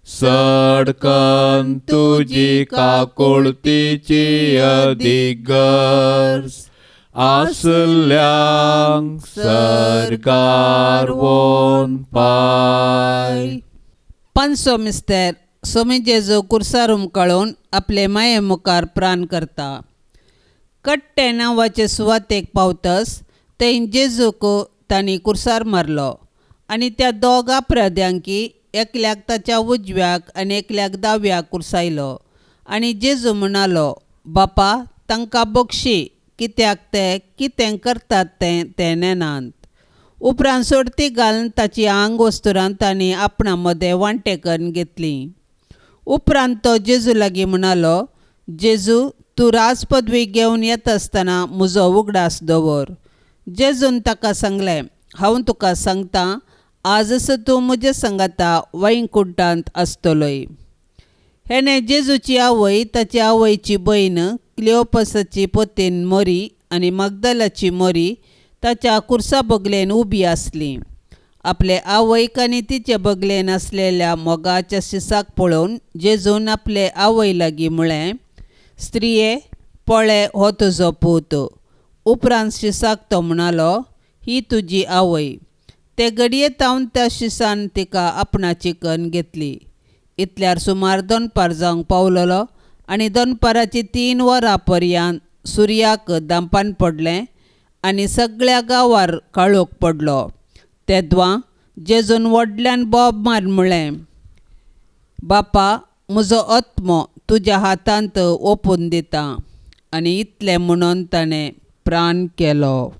[SPEAKER 3] सडकन तुजी काकुळतीची अधिगर्स, आसल्यांक सरकार वोन पाय.
[SPEAKER 2] पंचो मिस्तेर सोमी जेजू कुर्सार उमकळून आपले माये मुखार प्राण करता. कट्टे नांवाचे सुवातेक पावतस थंय जेजूक तांणी कुर्सार मारलो, आनी त्या दोगा प्रद्यांकी एकल्याक ताच्या उजव्याक आनी एकल्याक दाव्याक कुर्सायलो. आनी जेजू म्हणालो, बापा तांकां बक्षी, कित्याक ते कितें करतात ते नेनात. उपरांत सोडती घालून ताची आंग वस्तुरां तांणी आपणा मदें वांटे करून घेतली. उपरांत तो जेजू लागीं म्हणालो, जेजू तूं राजपदवी घेवन येता आसतना म्हजो उगडास दवर. जेजून ताका सांगलें, हांव तुका सांगता, आजच तूं म्हज्या सांगाता वैकुंठांत आसतलोय. हेणे जेजूची आवय, ताचे आवयची भयण, क्लिओपसाची पतीन मरी आनी मगदलाची मरी ताच्या कुर्सा बगलेन उबी आसली. आपले आवयक आनी तिचे बगलेन आसलेल्या मोगाच्या शिसाक पळोवन जेजून आपले आवय लागीं म्हळें, स्त्रिये, पळय हो तुजो पूत. उपरांत शिसाक तो म्हणालो, ही तुजी आवय. ते घडये तावन त्या शिसान तिका आपणाची कन घेतली. इतल्यार सुमार दनपार जावंक पावलोलो आनी दनपाराची 3 वरां पर्यंत सुर्याक दांपान पडलें आनी सगळ्या गांवार काळोख पडलो. तेदवां जेजून व्हडल्यान बोब मार म्हळें, बापा, म्हजो आत्मो तुज्या हातांत ओपून दिता. आनी इतलें म्हणून ताणें प्राण केलो.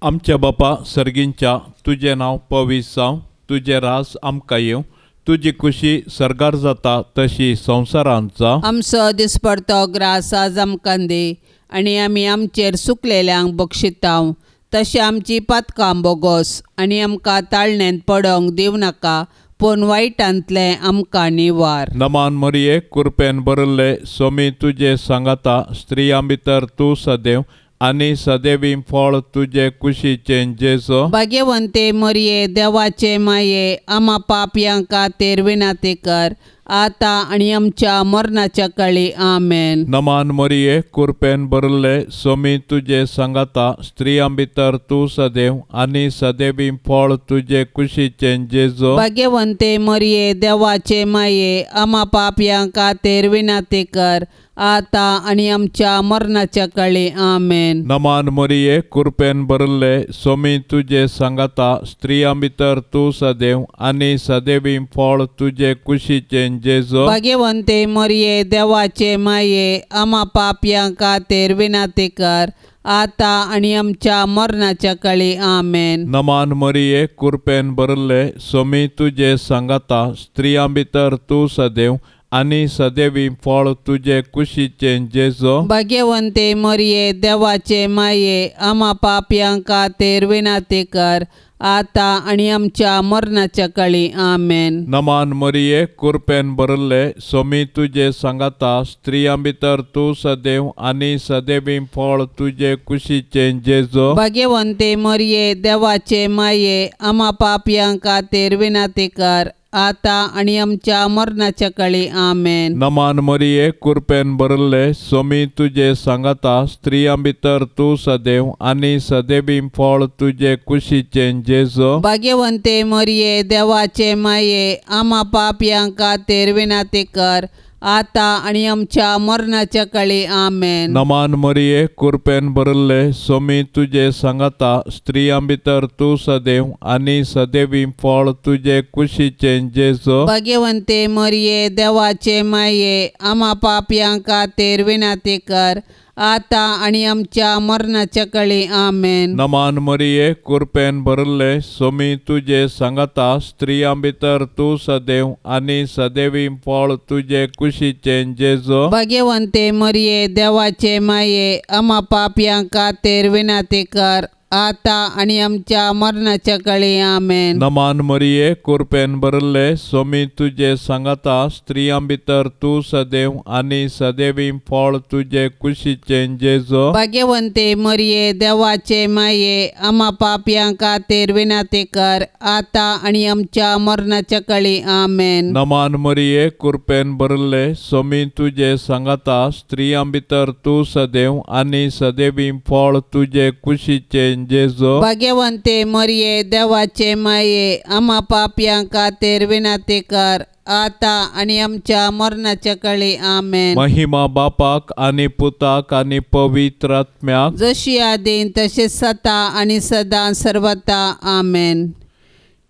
[SPEAKER 3] आमच्या बापा सर्गींच्या, तुजें नांव पवित्र जावं, तुजें रास आमकां येवं, तुजी खुशी सर्गार जाता तशी संवसारांत जावं.
[SPEAKER 2] आमचो दिसपडतो ग्रास आज आमकां दी, आनी आमी आमचेर चुकलेल्यांक बक्षितांव तशें आमची पातकां बोगोस, आनी आमकां ताळणेंत पडोंक दिवं नाका, पूण वायटांतलें आमकां निवार.
[SPEAKER 3] नमान मरिये, कृपेन भरिल्ले, स्वामी तुजे सांगाता स्त्रियां भितर तूं सदैव, आनी सदैवी फळ तुजे कुशीचें जेजो.
[SPEAKER 2] भाग्यवंते मरिये, देवाचे माये, आमा पापयांक खातीर विनाती कर, आतां आनी आमच्या मरणाच्या काळी. आमेन.
[SPEAKER 3] नमान मरिये, कृपेन भरिल्ले, स्वामी तुजे सांगाता स्त्रियां भितर तूं सदैव, आनी सदैवी फळ तुजे कुशीचें जेजो.
[SPEAKER 2] भाग्यवंते मरिये, देवाचे माये, आमा पापयांक खातीर विनाती कर, आतां आनी आमच्या मरणाच्या काळी. आमेन.
[SPEAKER 3] नमान मरिये, कृपेन भरिल्ले, स्वामी तुजे सांगाता स्त्रियां भितर तूं सदैव, आनी सदैवी फळ तुजे कुशीचें जेजो.
[SPEAKER 2] भाग्यवंते मरिये, देवाचे माये, आमा पापयांक खातीर विनाती कर, आतां आनी आमच्या मरणाच्या काळी. आमेन.
[SPEAKER 3] नमान मरिये, कृपेन भरिल्ले, स्वामी तुजे सांगाता स्त्रियां भितर तूं सदैव, आनी सदैवी फळ तुजे कुशीचें जेजो.
[SPEAKER 2] भाग्यवंते मरिये, देवाचे माये, आमा पापयांक खातीर विनाती कर, आतां आनी आमच्या मरणाच्या काळी. आमेन.
[SPEAKER 3] नमान मरिये, कृपेन भरिल्ले, स्वामी तुजे सांगाता स्त्रियां भितर तूं सदैव, आनी सदैवी फळ तुजे कुशीचें जेजो.
[SPEAKER 2] भाग्यवंते मरिये, देवाचे माये, आमा पापयांक खातीर विनाती कर, आतां आनी आमच्या मरणाच्या काळी. आमेन.
[SPEAKER 3] नमान मरिये, कृपेन भरिल्ले, स्वामी तुजे सांगाता स्त्रियां भितर तूं सदैव, आनी सदैवी फळ तुजे कुशीचें जेजो.
[SPEAKER 2] भाग्यवंते मरिये, देवाचे माये, आमा पापयांक खातीर विनाती कर, आतां आनी आमच्या मरणाच्या काळी. आमेन.
[SPEAKER 3] नमान मरिये, कृपेन भरिल्ले, स्वामी तुजे सांगाता स्त्रियां भितर तूं सदैव, आनी सदैवी फळ तुजे कुशीचें जेजो.
[SPEAKER 2] भाग्यवंते मरिये, देवाचे माये, आमा पापयांक खातीर विनाती कर, आतां आनी आमच्या मरणाच्या काळी. आमेन.
[SPEAKER 3] नमान मरिये, कृपेन भरिल्ले, स्वामी तुजे सांगाता स्त्रियां भितर तूं सदैव, आनी सदैवी फळ तुजे कुशीचें जेजो.
[SPEAKER 2] भाग्यवंते मरिये, देवाचे माये, आमा पापयांक खातीर विनाती कर, आतां आनी आमच्या मरणाच्या काळी. आमेन.
[SPEAKER 3] नमान मरिये, कृपेन भरिल्ले, स्वामी तुजे सांगाता स्त्रियां भितर तूं सदैव, आनी सदैवी फळ तुजे कुशीचें जेजो.
[SPEAKER 2] भाग्यवंते मरिये, देवाचे माये, आमा पापयांक खातीर विनाती कर, आतां आनी आमच्या मरणाच्या काळी. आमेन.
[SPEAKER 3] नमान मरिये, कृपेन भरिल्ले, स्वामी तुजे सांगाता स्त्रियां भितर तूं सदैव, आनी सदैवी फळ तुजे कुशीचें जेजो.
[SPEAKER 2] भाग्यवंते मरिये, देवाचे माये, आमा पापयांक खातीर विनाती कर, आतां आनी आमच्या मरणाच्या काळी. आमेन.
[SPEAKER 3] महिमा बापाक आनी पुताक आनी पवित्र आत्म्याक,
[SPEAKER 2] जशी आदीं तशेंच जाता आनी सदां सर्वता. आमेन.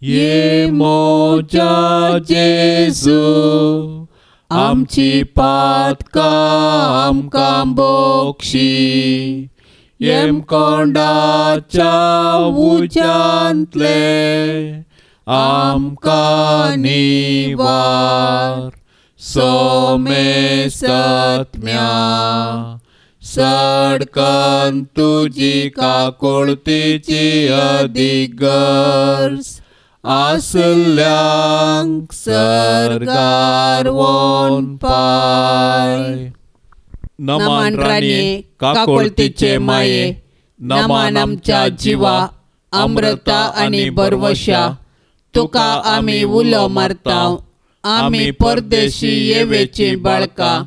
[SPEAKER 3] ये मोजा जेजू, आमची पातकां आमकां बोक्षी, येम कोंडाच्या उज्यांतले आमकां निवार, सोमे सत्म्या सडकन तुझी काकुळतीची अधिगर्स आसल्यांक सरगार वोन पाय. नमान राणे काकुळतीचे माये, नमान आमच्या जिवा अमृता आणि बरवशा. तुका आमी उलो मारताव, आमी परदेशी येवेची बाळका.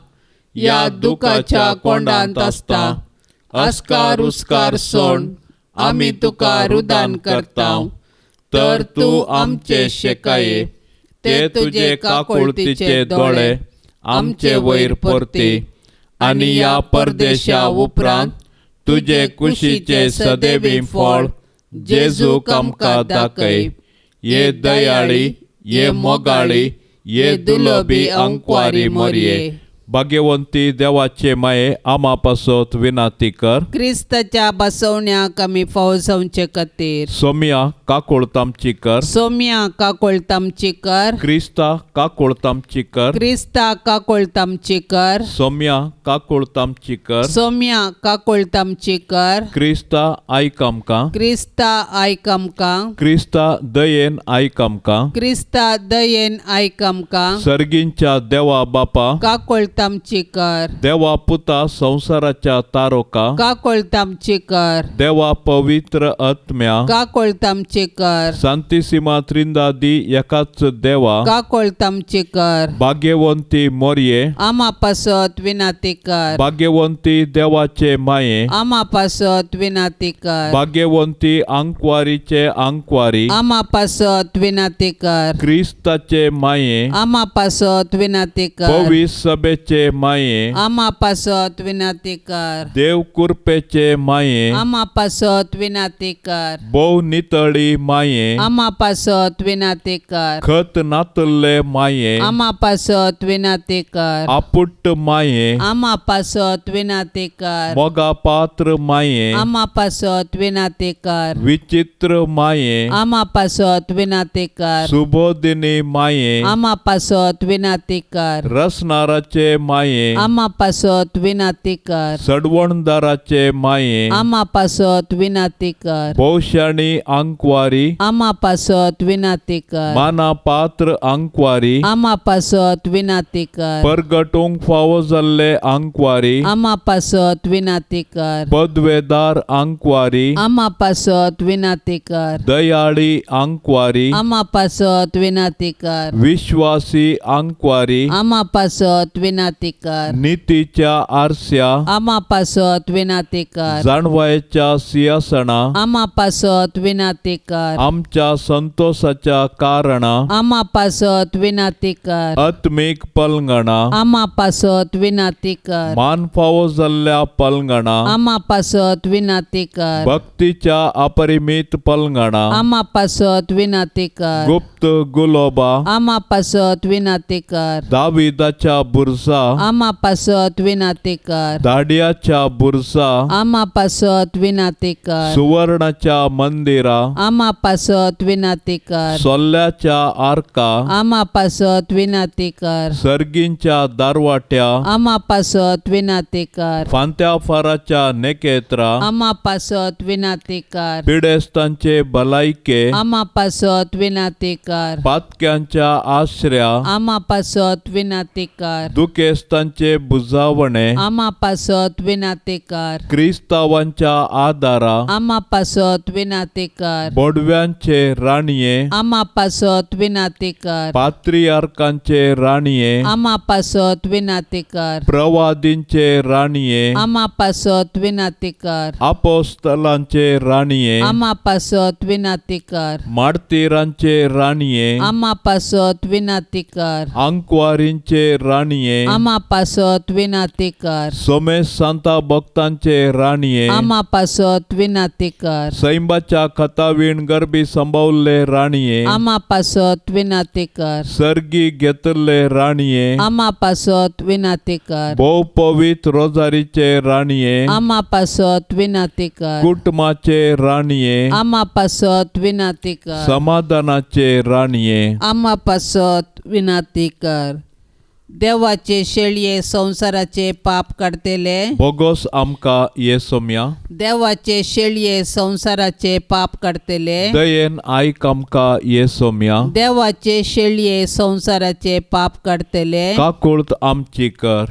[SPEAKER 3] या दुखाच्या कोंडांत आसता, अस्कार उस्कार सोड आमी तुका रुदान करताव. तर तू आमचे शेकाये, ते तुझे काकुळतीचे दोळे आमचे वयर परते. आनी या परदेशा उपरांत तुझे कुशीचे सदैवी फळ जेजूक आमकां दाखय. ये दयाळी, ये मोगाळी, ये दुलोबी अंकवारी मोरये. भाग्यवंती देवाचे माये, आमा पासत विनाती कर.
[SPEAKER 2] क्रिस्ताच्या बसवण्याक आमी फावो जावचे खातीर
[SPEAKER 3] सोम्या काकुळतामची कर.
[SPEAKER 2] सोम्या काकुळतामची कर.
[SPEAKER 3] क्रिस्ता काकुळतामची कर.
[SPEAKER 2] क्रिस्ता काकुळतामची कर.
[SPEAKER 3] सोम्या काकुळतामची कर.
[SPEAKER 2] सोम्या काकुळतामची कर.
[SPEAKER 3] क्रिस्ता आयक आमकां.
[SPEAKER 2] क्रिस्ता आयक आमकां.
[SPEAKER 3] क्रिस्ता दयेन आयक आमकां.
[SPEAKER 2] क्रिस्ता दयेन आयक आमकां.
[SPEAKER 3] सर्गींच्या देवा बापा,
[SPEAKER 2] काकुळतामची कर.
[SPEAKER 3] देवा पुता संसाराच्या तारोका,
[SPEAKER 2] काकुळतामची कर.
[SPEAKER 3] देवा पवित्र आत्म्या,
[SPEAKER 2] काकुळतामची कर.
[SPEAKER 3] सांतिसिमा त्रिंदादी एकाच देवा,
[SPEAKER 2] काकुळतामची कर.
[SPEAKER 3] भाग्यवंती मोरये.
[SPEAKER 2] आमा पासत विनाती कर.
[SPEAKER 3] भाग्यवंती देवाचे माये,
[SPEAKER 2] आमा पासत विनाती कर.
[SPEAKER 3] भाग्यवंती अंकवारीचे अंकवारी,
[SPEAKER 2] आमा पासत विनाती कर.
[SPEAKER 3] क्रिस्ताचे माये,
[SPEAKER 2] आमा पासत विनाती कर.
[SPEAKER 3] पवित्र सभेचे माये,
[SPEAKER 2] आमा पासत विनाती कर.
[SPEAKER 3] देव कृपेचे माये,
[SPEAKER 2] आमा पासत विनाती कर.
[SPEAKER 3] भोव नितळी माये,
[SPEAKER 2] आमा पासत विनाती कर.
[SPEAKER 3] खत नातल्ले माये,
[SPEAKER 2] आमा पासत विनाती कर.
[SPEAKER 3] आपुट्ट माये,
[SPEAKER 2] आमा पासत विनाती कर.
[SPEAKER 3] मोगा पात्र माये,
[SPEAKER 2] आमा पासत विनाती कर.
[SPEAKER 3] विचित्र माये,
[SPEAKER 2] आमा पासत विनाती कर.
[SPEAKER 3] सुबोधिनी माये,
[SPEAKER 2] आमा पासत विनाती कर.
[SPEAKER 3] रसनाराचे माये,
[SPEAKER 2] आमा पासत विनाती कर.
[SPEAKER 3] सडवणदाराचे माये,
[SPEAKER 2] आमा पासत विनाती कर.
[SPEAKER 3] भोवशाणी अंकवारी,
[SPEAKER 2] आमा पासत विनाती कर.
[SPEAKER 3] माना पात्र अंकवारी,
[SPEAKER 2] आमा पासत विनाती कर.
[SPEAKER 3] परगटूंक फावो जाल्ले अंकवारी,
[SPEAKER 2] आमा पासत विनाती कर.
[SPEAKER 3] पदवेदार अंकवारी,
[SPEAKER 2] आमा पासत विनाती कर.
[SPEAKER 3] दयाळी अंकवारी,
[SPEAKER 2] आमा पासत विनाती कर.
[SPEAKER 3] विश्वासी अंकवारी,
[SPEAKER 2] आमा पासत विनाती कर.
[SPEAKER 3] नीतीच्या आरस्या,
[SPEAKER 2] आमा पासत विनाती कर.
[SPEAKER 3] जाणवायेच्या सिंहासना,
[SPEAKER 2] आमा पासत विनाती कर.
[SPEAKER 3] आमच्या संतोषाच्या कारणा,
[SPEAKER 2] आमा पासत विनाती कर.
[SPEAKER 3] आत्मिक पलंगणा,
[SPEAKER 2] आमा पासत विनाती कर.
[SPEAKER 3] मान फावो जाल्ल्या पलंगणा,
[SPEAKER 2] आमा पासत विनाती कर.
[SPEAKER 3] भक्तीच्या अपरिमित पलंगणा,
[SPEAKER 2] आमा पासत विनाती कर.
[SPEAKER 3] गुप्त गुलोबा,
[SPEAKER 2] आमा पासत विनाती कर.
[SPEAKER 3] दाविदाच्या बुरसा,
[SPEAKER 2] आमा पासत विनाती कर.
[SPEAKER 3] दाडियाच्या बुरसा,
[SPEAKER 2] आमा पासत विनाती कर.
[SPEAKER 3] सुवर्णाच्या मंदिरा,
[SPEAKER 2] आमा पासत विनाती कर.
[SPEAKER 3] सोल्ल्याच्या आर्का,
[SPEAKER 2] आमा पासत विनाती कर.
[SPEAKER 3] सर्गींच्या दारवाट्या,
[SPEAKER 2] आमा पासत विनाती कर.
[SPEAKER 3] फांत्या फाराच्या नेकेत्रा,
[SPEAKER 2] आमा पासत विनाती कर.
[SPEAKER 3] पिडेस्तांचे भलायके,
[SPEAKER 2] आमा पासत विनाती कर.
[SPEAKER 3] पातक्यांच्या आश्रया,
[SPEAKER 2] आमा पासत विनाती कर.
[SPEAKER 3] दुखेस्तांचे बुजावणे,
[SPEAKER 2] आमा पासत विनाती कर.
[SPEAKER 3] क्रिस्तावांच्या आदारा,
[SPEAKER 2] आमा पासत विनाती कर.
[SPEAKER 3] बोडव्यांचे राणये,
[SPEAKER 2] आमा पासत विनाती कर.
[SPEAKER 3] पात्रियार्कांचे राणये,
[SPEAKER 2] आमा पासत विनाती कर.
[SPEAKER 3] प्रवादींचे राणये,
[SPEAKER 2] आमा पासत विनाती कर.
[SPEAKER 3] अपोस्तलांचे राणये,
[SPEAKER 2] आमा पासत विनाती कर.
[SPEAKER 3] मार्तिरांचे राणये,
[SPEAKER 2] आमा पासत विनाती कर.
[SPEAKER 3] अंकवारींचे राणये,
[SPEAKER 2] आमा पासत विनाती कर.
[SPEAKER 3] सोमेश सांता भक्तांचे राणये,
[SPEAKER 2] आमा पासत विनाती कर.
[SPEAKER 3] सैंबाच्या खतावीण गरबी संभवले राणये,
[SPEAKER 2] आमा पासत विनाती कर.
[SPEAKER 3] सर्गी घेतले राणये,
[SPEAKER 2] आमा पासत विनाती कर.
[SPEAKER 3] भोव पवित्र रोजारीचे राणये,
[SPEAKER 2] आमा पासत विनाती कर.
[SPEAKER 3] कुटुंबाचे राणये,
[SPEAKER 2] आमा पासत विनाती कर.
[SPEAKER 3] समाधानाचे राणये.
[SPEAKER 2] आमा पासत विनाती कर. देवाचे शेळये संसाराचे पाप काडतेले
[SPEAKER 3] बोगोस आमकां येसोम्या
[SPEAKER 2] देवाचे शेळये संसाराचे पाप काडतेले
[SPEAKER 3] दयेन आयक आमकां येसोम्या
[SPEAKER 2] देवाचे शेळये संसाराचे पाप काडतेले
[SPEAKER 3] काकुळत आमची कर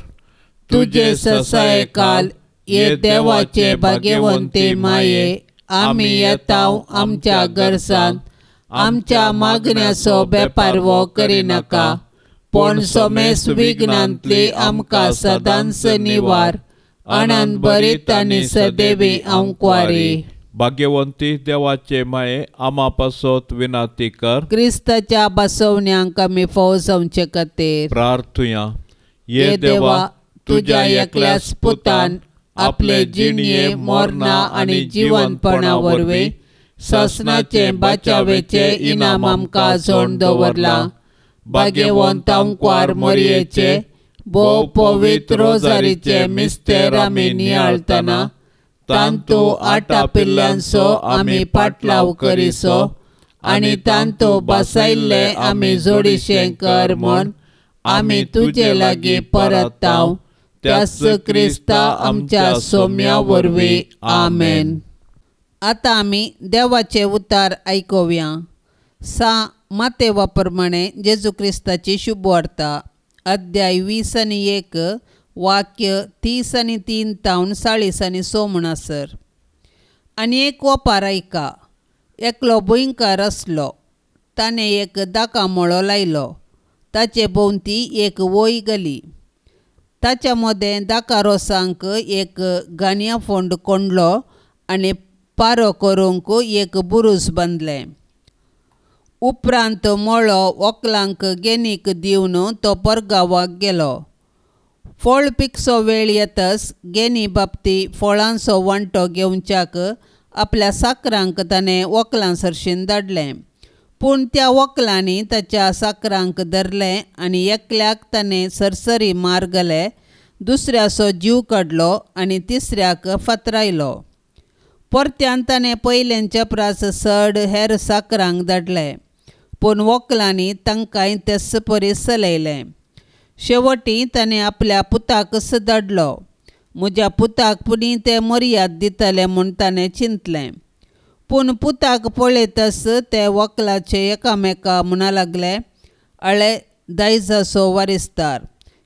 [SPEAKER 2] तुझे ससाय काल ये देवाचे भाग्यवंते माये आम्ही येताव आमच्या गरजांत आमच्या मागण्याचो बेपारवो करिनाका पण सोमेस विघ्नांतली आमकां सदांच निवार आनंद बरीत आनी सदैवी आमकारी
[SPEAKER 3] भाग्यवंती देवाचे माये आमा पासत विनाती कर
[SPEAKER 2] क्रिस्ताच्या बसवण्यांक आमी फोव जावचे खातीर
[SPEAKER 3] प्रार्थुया
[SPEAKER 2] ये देवा तुझ्या एकल्याच पुतान आपले जिणये मोरणा आनी जिवनपणा वरवीं ससनाचे बाचावेचे इनाम आमकां जोड दवरला भाग्यवंत आमकार मरयेचे भोव पवित्र रोजारीचे मिस्तेर आमी नियाळतना तांतू आटा पिल्ल्यांचो आमी पाटलाव करिसो आनी तांतू बसयल्ले आमी जोडिशे कर म्हूण आमी तुजे लागीं परताव त्याच क्रिस्ता आमच्या सोम्या वरवीं आमेन. आतां आमी देवाचे उतार आयकुया. मातेवा प्रमाणे जेजू क्रिस्ताची शुभ वार्ता अध्याय 20:1 वाक्य 30:3 तावन 40:6 म्हणसर. आनी एक ओपार ऐका. एकलो भुंयकार आसलो. ताणें एक दाकामळो लायलो. ताचे भोंवती एक वोय घाली. ताच्या मदें दाका रोसांक एक गाणया फोंड कोंडलो आनी पारो करूंक एक बुरूस बांदलें. उपरांत मळो व्हंकलांक गेनीक दिवन तो परगांवाक गेलो. फळ पिकचो वेळ येतच गेनी बाबती फळांचो वांटो घेवच्याक आपल्या साकरांक ताणें व्हंकलां सरशीन धाडलें. पूण त्या व्हंकलांनी ताच्या साकरांक धरलें आनी एकल्याक ताणें सरसरी मार घाले, दुसऱ्याचो जीव काडलो आनी तिसऱ्याक फातरायलो. परत्यान ताणें पयलेंच्या प्रास चड हेर साकरांक धाडले, पूण व्हंकलांनी तांकांय तेच परीस चलयलें. शेवटी ताणें आपल्या पुताकच धाडलो. म्हज्या पुताक पुणी ते मर्याद दितले म्हूण ताणें चिंतलें. पूण पुताक पळयतच ते व्हंकलाचे एकामेका म्हणा लागले, आळे दायजाचो वारिस्तार,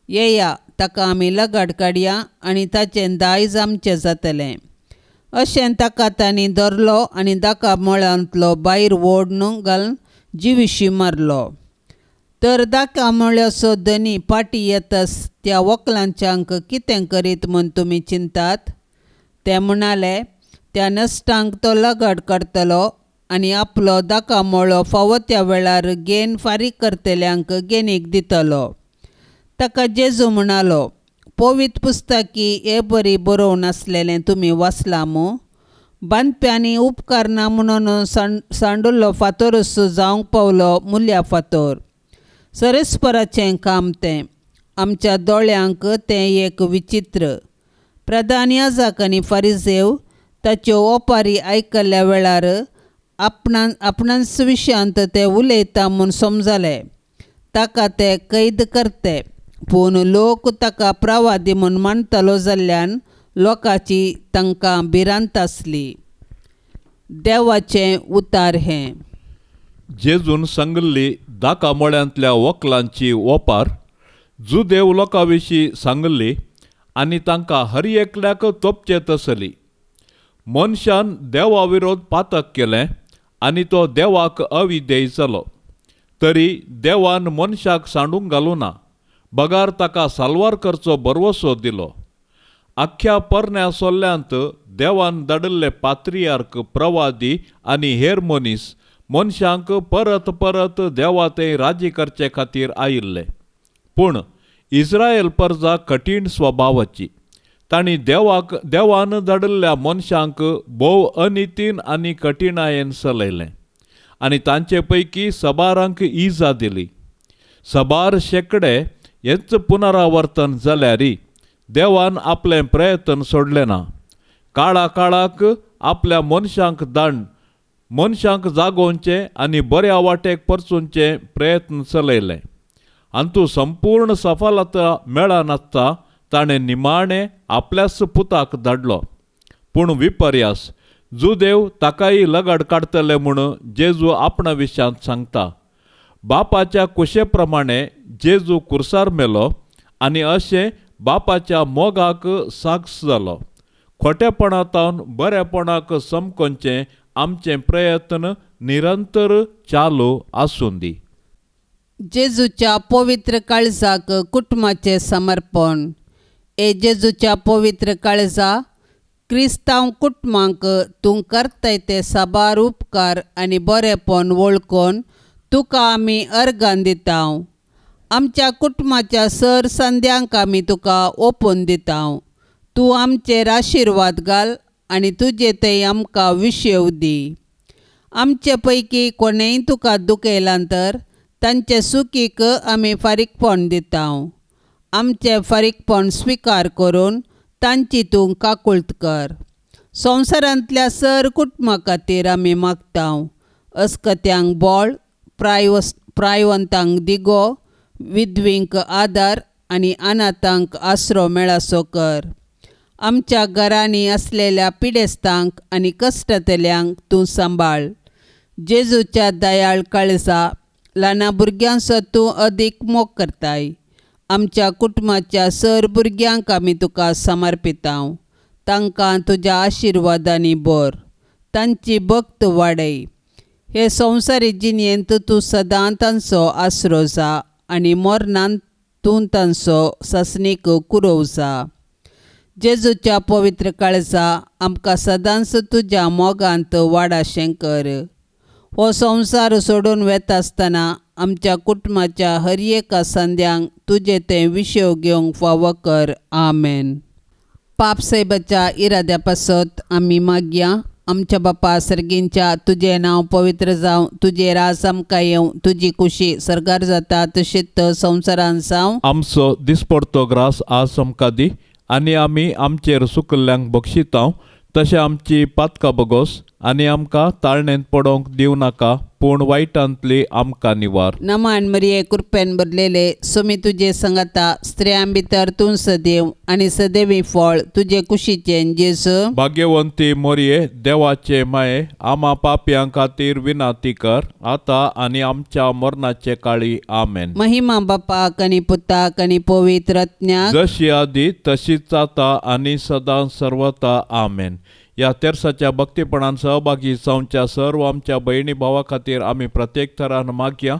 [SPEAKER 2] येया ताका आमी लगाड काडया आनी ताचें दायज आमचें जातलें. अशें ताका तांणी धरलो आनी दाका मळांतलो भायर ओडून घालून जिवीशी मारलो. तर दाका मळ्याचो धनी पाटी येतच त्या व्हंकलांच्यांक कितें करीत म्हूण तुमी चिंतात? ते म्हणाले, त्या नश्टांक तो लगाड काडटलो आनी आपलो दाका मळो फावो त्या वेळार घेन फारीक करतल्यांक गेनीक दितलो. ताका जेजू म्हणालो, पवित्र पुस्तकी हे बरी बरोवन आसलेलें तुमी वाचलां मू? बांदप्यांनी उपकार ना म्हणून सांडुल्लो फातोरूच जावंक पावलो मुल्या फातोर. सरस्पराचें काम तें. आमच्या दोळ्यांक तें एक विचित्र. प्रधान याजक आनी फारिजेव ताच्यो ओपारी आयकल्ल्या वेळार आपणांच विशयांत ते उलयता म्हूण समजलें. ताका ते कैद करते, पूण लोक ताका प्रवादी म्हूण मानतलो जाल्ल्यान लोकांची तांकां भिरांत आसली. देवाचें उतार हें.
[SPEAKER 3] जेजून सांगल्ली दाका मळ्यांतल्या व्हंकलांची ओपार जुदेव लोकां विशीं सांगल्ली आनी तांकां हर एकल्याक तोपचेत आसली. मनशान देवा विरोध पातक केलें आनी तो देवाक अविधेय जालो. तरी देवान मनशाक सांडूंक घालूं ना, बगार ताका साल्वार करचो बरवसो दिलो. आख्या परन्या सोल्ल्यांत देवान धाडिल्ले पात्रियार्क, प्रवादी आनी हेर मनीस मनशांक परत परत देवा थंय राजी करचे खातीर आयिल्ले. पूण इस्रायल प्रजा कठीण स्वभावाची. तांणी देवान धाडिल्ल्या मनशांक भोव अनितीन आनी कठिणायेन चलयलें आनी तांचे पैकी सबारांक इजा दिली. सबार शेकडे हेंच पुनरावर्तन जाल्यारय देवान आपलें प्रयत्न सोडलें ना. काळाक आपल्या मनशांक जागोवचे आनी बऱ्या वाटेक परचूंचे प्रयत्न चलयले. आनी तूं संपूर्ण सफलता मेळा नासता ताणें निमाणें आपल्याच पुताक धाडलो. पूण विपर्यास जुदेव ताकाय लगड काडटले म्हूण जेजू आपणा विशयांत सांगता. बापाच्या कुशे प्रमाणें जेजू कुर्सार मेलो आनी अशें बापाच्या मोगाक साक्ष जालो. खोटेपणांतावन बरेपणाक समकोवचें आमचें प्रयत्न निरंतर चालू आसूं दी.
[SPEAKER 2] जेजूच्या पवित्र काळजाक कुटुंबाचें समर्पण. जेजूच्या पवित्र काळजा, क्रिस्तांव कुटुंबांक तूं करताय ते साबार उपकार आनी बरेपण वळखून तुका आमी अर्गां दितांव. आमच्या कुटुंबाच्या सर संद्यांक आमी तुका ओपून दितांव. तूं आमचेर आशिर्वाद घाल आनी तुजे ते आमकां विशेव दी. आमचे पैकी कोणेंय तुका दुखयलां तर तांचे सुखीक आमी फारीकपण दितांव. आमचे फारीकपण स्विकार करून तांची तूं काकुळट कर. संवसारांतल्या सर कुटुंबा खातीर आमी मागतांव. अस्कत्यांक बळ, प्रायवंतांक दिगो, विधवींक आदार आनी अनाथांक आसरो मेळासो कर. आमच्या घरांनी असलेल्या पिडेस्तांक आनी कश्टतल्यांक तूं सांबाळ. जेजूच्या दयाळ काळजा, ल्हान भुरग्यांचो तूं अदीक मोग करताय. आमच्या कुटुंबाच्या सर भुरग्यांक आमी तुका समर्पितांव. तांकां तुज्या आशिर्वादांनी भर. तांची भक्त वाडय. हे संवसारी जिणेंत तूं सदां तांचो आसरो जा आनी मरणांत तूं तांचो ससनीक कुरव जा. जेजूच्या पवित्र काळजा, आमकां सदांच तुज्या मोगांत वाडाशें कर. हो संवसार सोडून वेता आसतना आमच्या कुटुंबाच्या हर एका संद्यांक तुजे ते विशेव घेवंक फावो कर. आमेन. पापसाहेबाच्या इराद्या पासत आमी मागया. आमच्या बापा सर्गींच्या, तुजें नांव पवित्र जावं, तुजें राज आमकां येवं, तुजी कुशी सर्गार जाता तशीच संवसारांत जावं.
[SPEAKER 3] आमचो दिसपडतो ग्रास आज आमकां दी आनी आमी आमचेर सुकल्ल्यांक बक्षितांव. तशें आमची पातकां बगोस आनी आमकां ताळणेंत पडोवंक दिवं नाका, पूण वायटांतली आमकां निवार.
[SPEAKER 2] नमान मरिये, कृपेन भरलेले, सुमी तुजे संगता, स्त्रियां भितर तूं सदैव आनी सदैवी फळ तुजे कुशीचें जेजू.
[SPEAKER 3] भाग्यवंती मोरये, देवाचे माये, आमा पापयां खातीर विनाती कर, आतां आनी आमच्या मरणाचे काळी. आमेन.
[SPEAKER 2] महिमा बापाक आनी पुताक आनी पवित्र आत्म्याक,
[SPEAKER 3] जशी आदी तशीच आता आनी सदां सर्वता. आमेन. या तेर्साच्या भक्तीपणान सहभागी जावच्या सर्व आमच्या भयणी भावा खातीर आमी प्रत्येक तरान मागया.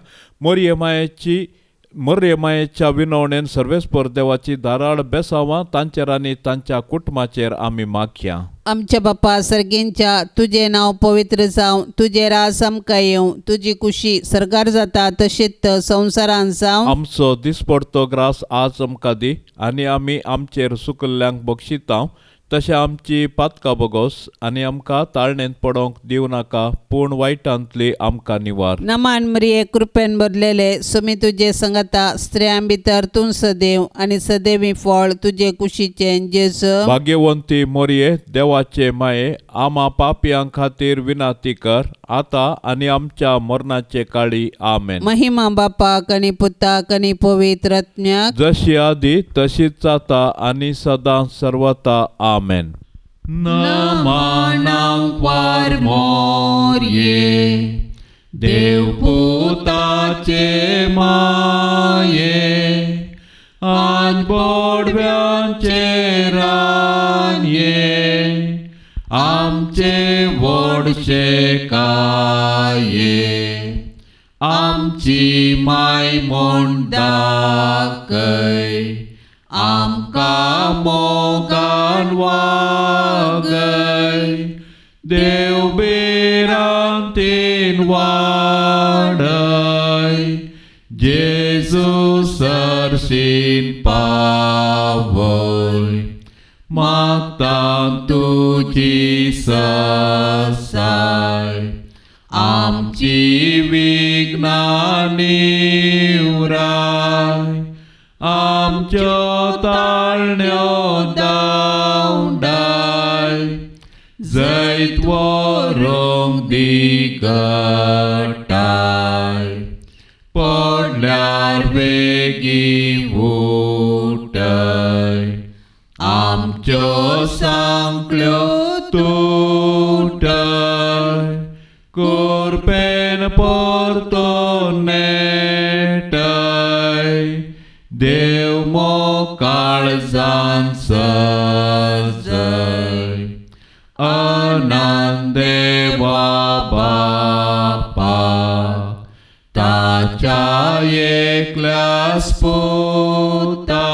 [SPEAKER 3] मोरये मायेच्या विनवणेन सर्वेस्पर देवाची धाराळ बेसावां तांचेर आनी तांच्या कुटुंबाचेर आमी मागया.
[SPEAKER 2] आमच्या बापा सर्गींच्या, तुजें नांव पवित्र जावं, तुजें राज आमकां येवं, तुजी कुशी सर्गार जाता तशीच संवसारांत जावं.
[SPEAKER 3] आमचो दिसपडतो ग्रास आज आमकां दी आनी आमी आमचेर सुकल्ल्यांक बक्षितांव. तशें आमची पातकां बगोस आनी आमकां ताळणेंत पडोवंक दिवं नाका, पूण वायटांतली आमकां निवार.
[SPEAKER 2] नमान मरिये, कृपेन भरलेले, सुमी तुजे संगता, स्त्रियां भितर तूं सदैव आनी सदैवी फळ तुजे कुशीचें जेजू.
[SPEAKER 3] भाग्यवंती मोरये, देवाचे माये, आमा पापयां खातीर विनाती कर, आतां आनी आमच्या मरणाचे काळी. आमेन.
[SPEAKER 2] महिमा बापाक आनी पुताक आनी पवित्र आत्म्याक,
[SPEAKER 3] जशी आदी तशीच आता आनी सदां सर्वता. आमेन.
[SPEAKER 4] नमानांक वार मोरये, देवपुताचे माये, आज बोडव्यांचे रानये, आमचे व्हडशे काये, आमची माय म्हूण दाखय, आमकां मोगान वागय, देव बेरांतेन वाडय, जेजू सरशीन पावय, मागतां तुजी ससाय, आमची विघ्नां निवराय, आमच्यो ताळण्यो दावडाय, जैत व्हरोंक दिगटाय, पडल्यार बेगी उठय आमच्यो सांकल्यो तुटय कुरपेन परतून नेटय देव मोकाळजान सजय अनंत देवा बापा ताच्या एकल्या स्पुता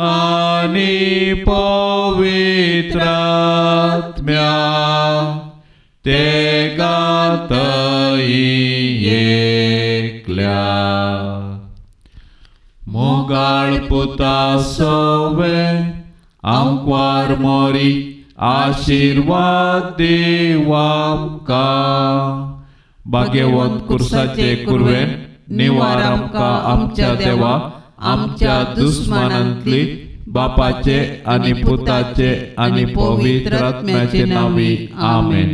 [SPEAKER 4] आणि पवित्र आत्म्या ते गातई एकल्या मोगाळ पुता सोवे आमकां मोरी आशीर्वाद देवामका भाग्यवंत कुर्साचे कुरवेन निवार आमकां आमच्या देवा आमच्या दुस्मानांतली बापाचे आणि पुताचे आणि पवित्र आत्म्याचे नावी आमेन.